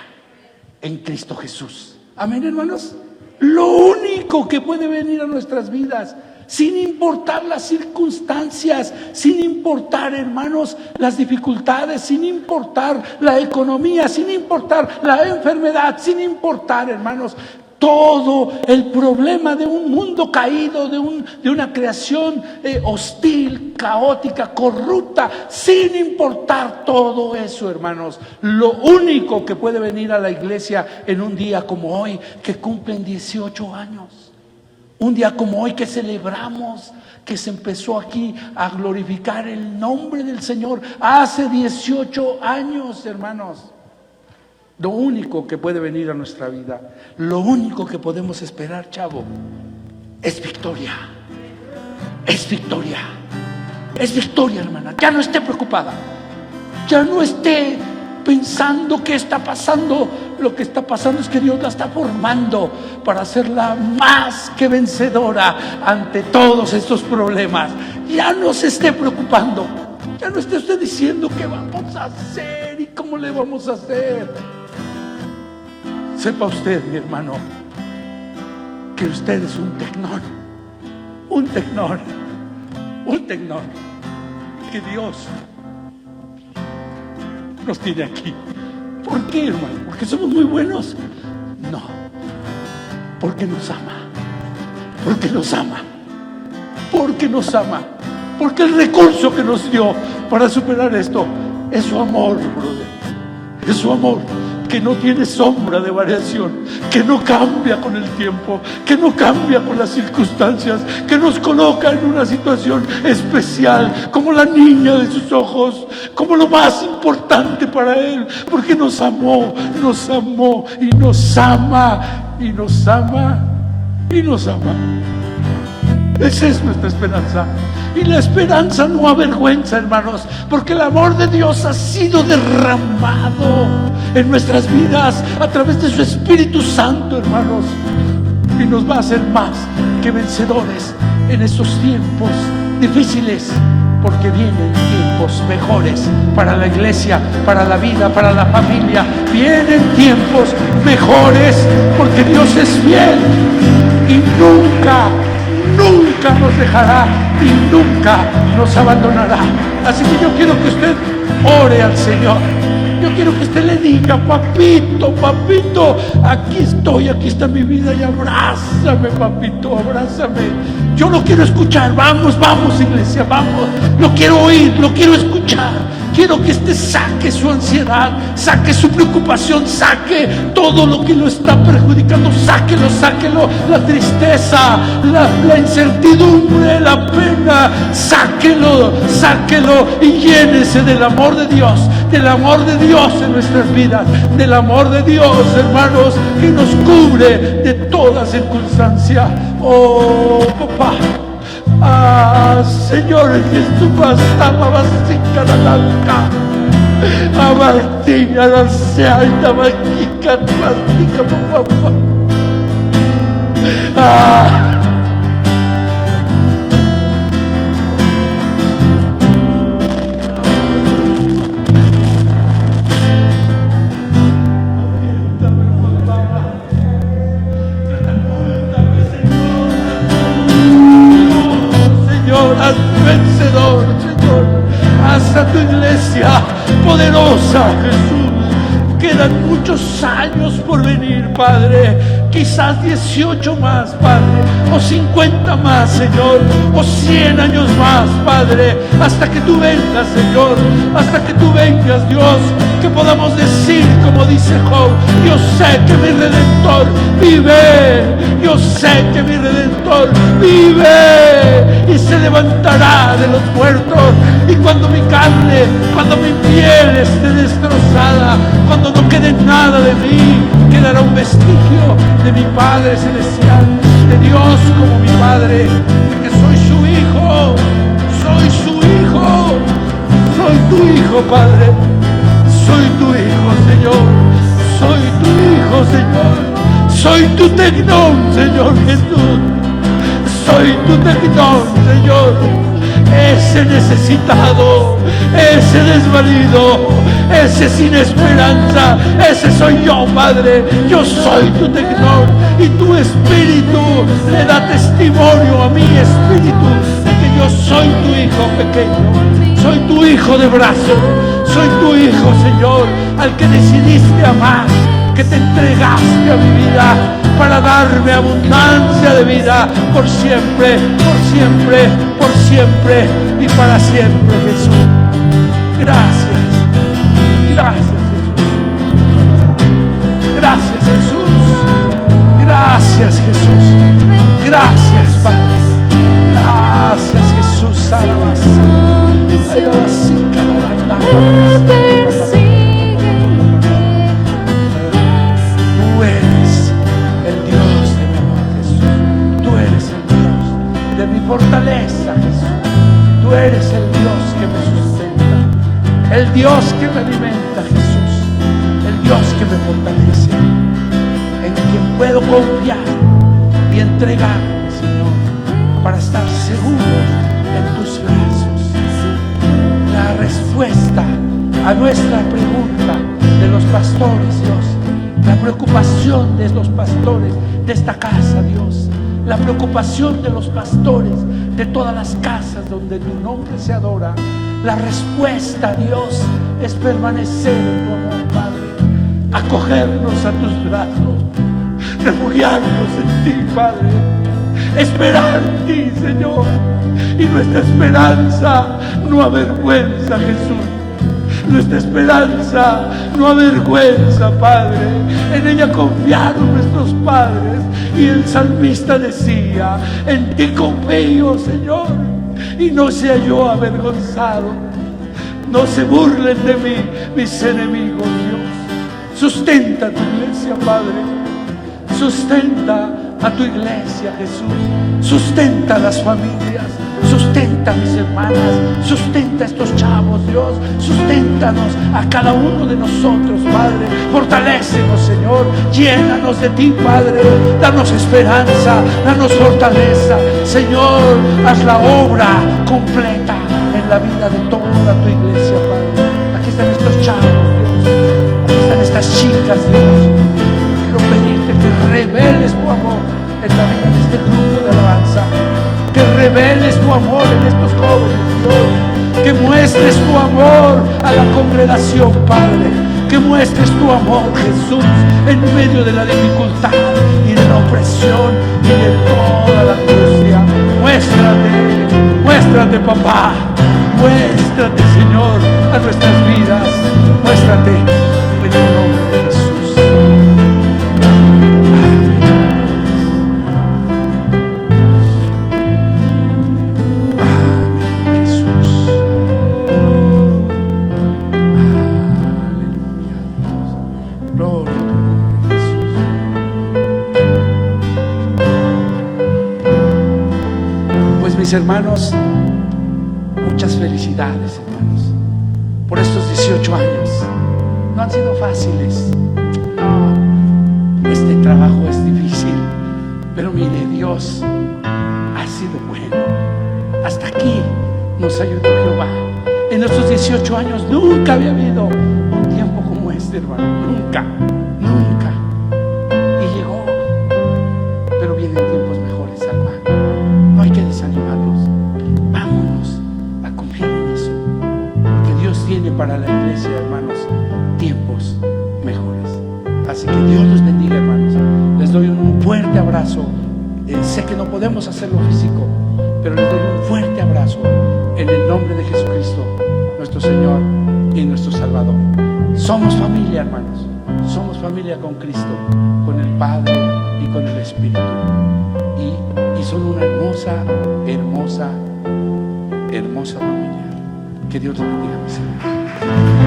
en Cristo Jesús. Amén, hermanos. Lo único que puede venir a nuestras vidas, sin importar las circunstancias, sin importar, hermanos, las dificultades, sin importar la economía, sin importar la enfermedad, sin importar, hermanos, todo el problema de un mundo caído, de una creación hostil, caótica, corrupta, sin importar todo eso, hermanos, lo único que puede venir a la iglesia en un día como hoy, que cumplen 18 años, un día como hoy que celebramos que se empezó aquí a glorificar el nombre del Señor hace 18 años, hermanos. Lo único que puede venir a nuestra vida, lo único que podemos esperar, chavo, es victoria. Es victoria. Es victoria, hermana. Ya no esté preocupada. Ya no esté pensando qué está pasando. Lo que está pasando es que Dios la está formando para hacerla más que vencedora ante todos estos problemas. Ya no se esté preocupando. Ya no esté usted diciendo qué vamos a hacer y cómo le vamos a hacer. Sepa usted, mi hermano, que usted es un tecnón, que Dios nos tiene aquí. ¿Por qué, hermano? ¿Porque somos muy buenos? No, porque nos ama. Porque nos ama. Porque nos ama. Porque el recurso que nos dio para superar esto es su amor, brother. Es su amor, que no tiene sombra de variación, que no cambia con el tiempo, que no cambia con las circunstancias, que nos coloca en una situación especial, como la niña de sus ojos, como lo más importante para Él, porque nos amó y nos ama, y nos ama, y nos ama. Esa es nuestra esperanza. Y la esperanza no avergüenza, hermanos, porque el amor de Dios ha sido derramado en nuestras vidas a través de su Espíritu Santo, hermanos, y nos va a hacer más que vencedores en estos tiempos difíciles, porque vienen tiempos mejores para la iglesia, para la vida, para la familia. Vienen tiempos mejores, porque Dios es fiel y nunca nos dejará y nunca nos abandonará. Así que yo quiero que usted ore al Señor. Yo quiero que usted le diga: papito, papito, aquí estoy, aquí está mi vida, y abrázame, papito, abrázame. Yo lo quiero escuchar. Vamos, vamos, iglesia, vamos. Lo quiero oír, lo quiero escuchar. Quiero que usted saque su ansiedad, saque su preocupación, saque todo lo que lo está perjudicando, sáquelo, sáquelo, la tristeza, la incertidumbre, la pena, sáquelo, sáquelo y llénese del amor de Dios en nuestras vidas, del amor de Dios, hermanos, que nos cubre de toda circunstancia. Oh, papá. Señor Jesús, basta, babasika la lanca, amartina la seaita, maquica, mastica, papá. Vencedor, Señor, haz a tu iglesia poderosa, Jesús. Quedan muchos años por venir, Padre. Quizás 18 más, Padre, o 50 más, Señor, o 100 años más, Padre, hasta que tú vengas, Señor, hasta que tú vengas, Dios, que podamos decir, como dice Job: yo sé que mi Redentor vive, yo sé que mi Redentor vive y se levantará de los muertos. Y cuando mi carne, cuando mi piel esté destrozada, cuando no quede nada de mí, quedará un vestigio de mi Padre Celestial, de Dios como mi Padre, que soy su Hijo, soy su Hijo, soy tu Hijo, Padre, soy tu Hijo, Señor, soy tu Hijo, Señor, soy tu tecnón, Señor Jesús, soy tu tecnón, Señor. Ese necesitado, ese desvalido, ese sin esperanza, ese soy yo, Padre. Yo soy tu tecnón y tu espíritu le da testimonio a mi espíritu de que yo soy tu hijo pequeño, soy tu hijo de brazo, soy tu hijo, Señor, al que decidiste amar, que te entregaste a mi vida para darme abundancia de vida por siempre, por siempre, por siempre y para siempre, Jesús. Gracias, gracias, Jesús. Gracias, Jesús. Gracias, Jesús. Gracias, Padre. Gracias, Jesús. Tú eres el Dios de mi amor, Jesús. Tú eres el Dios de mi fortaleza, Jesús. Tú eres el Dios que me sustenta, el Dios que me alimenta, Jesús, el Dios que me fortalece, en quien puedo confiar y entregarme, Señor, para estar seguro en tus brazos. La respuesta a nuestra pregunta de los pastores, Dios, la preocupación de los pastores de esta casa, Dios, la preocupación de los pastores de todas las casas donde tu nombre se adora, La respuesta, Dios, es permanecer en tu amor, Padre. Acogernos a tus brazos, refugiarnos en ti, Padre. Esperar en ti, Señor. Y nuestra esperanza no avergüenza, Jesús. Nuestra esperanza no avergüenza, Padre. En ella confiaron nuestros padres. Y el salmista decía: en ti confío, Señor, y no sea yo avergonzado. No se burlen de mí mis enemigos, Dios. Sustenta tu iglesia, Padre. Sustenta a tu iglesia, Jesús. Sustenta a las familias. Sustenta a mis hermanas. Sustenta a estos chavos, Dios. Susténtanos a cada uno de nosotros, Padre. Fortalécenos, Señor. Llénanos de ti, Padre. Danos esperanza. Danos fortaleza. Señor, haz la obra completa en la vida de toda tu iglesia, Padre. Aquí están estos chavos, Dios. Aquí están estas chicas, Dios. Quiero pedirte que reveles tu amor en la vida de este grupo de alabanza. Que reveles tu amor en estos jóvenes, Dios. Que muestres tu amor a la congregación, Padre. Que muestres tu amor, Jesús, en medio de la dificultad y de la opresión y de toda la angustia. Muéstrate, papá. Muéstrate, Señor, a nuestras vidas. Muéstrate en el nombre de Jesús. Mis hermanos, muchas felicidades, hermanos, por estos 18 años. No han sido fáciles. No, este trabajo es difícil, pero mire, Dios ha sido bueno. Hasta aquí nos ayudó Jehová. En estos 18 años nunca había habido un tiempo como este, hermano. Nunca. Y llegó, pero vienen tiempos mejores, hermano. No hay que desanimarnos. Vámonos a confiar en eso, porque Dios tiene para la iglesia, hermanos, tiempos mejores. Así que Dios los bendiga, hermanos. Les doy un fuerte abrazo. Sé que no podemos hacerlo físico, pero les doy un fuerte abrazo en el nombre de Jesucristo, nuestro Señor y nuestro Salvador. Somos familia, hermanos. Somos familia con Cristo, con el Padre y con el Espíritu. Y son una hermosa familia. Que Dios los bendiga, mis hermanos.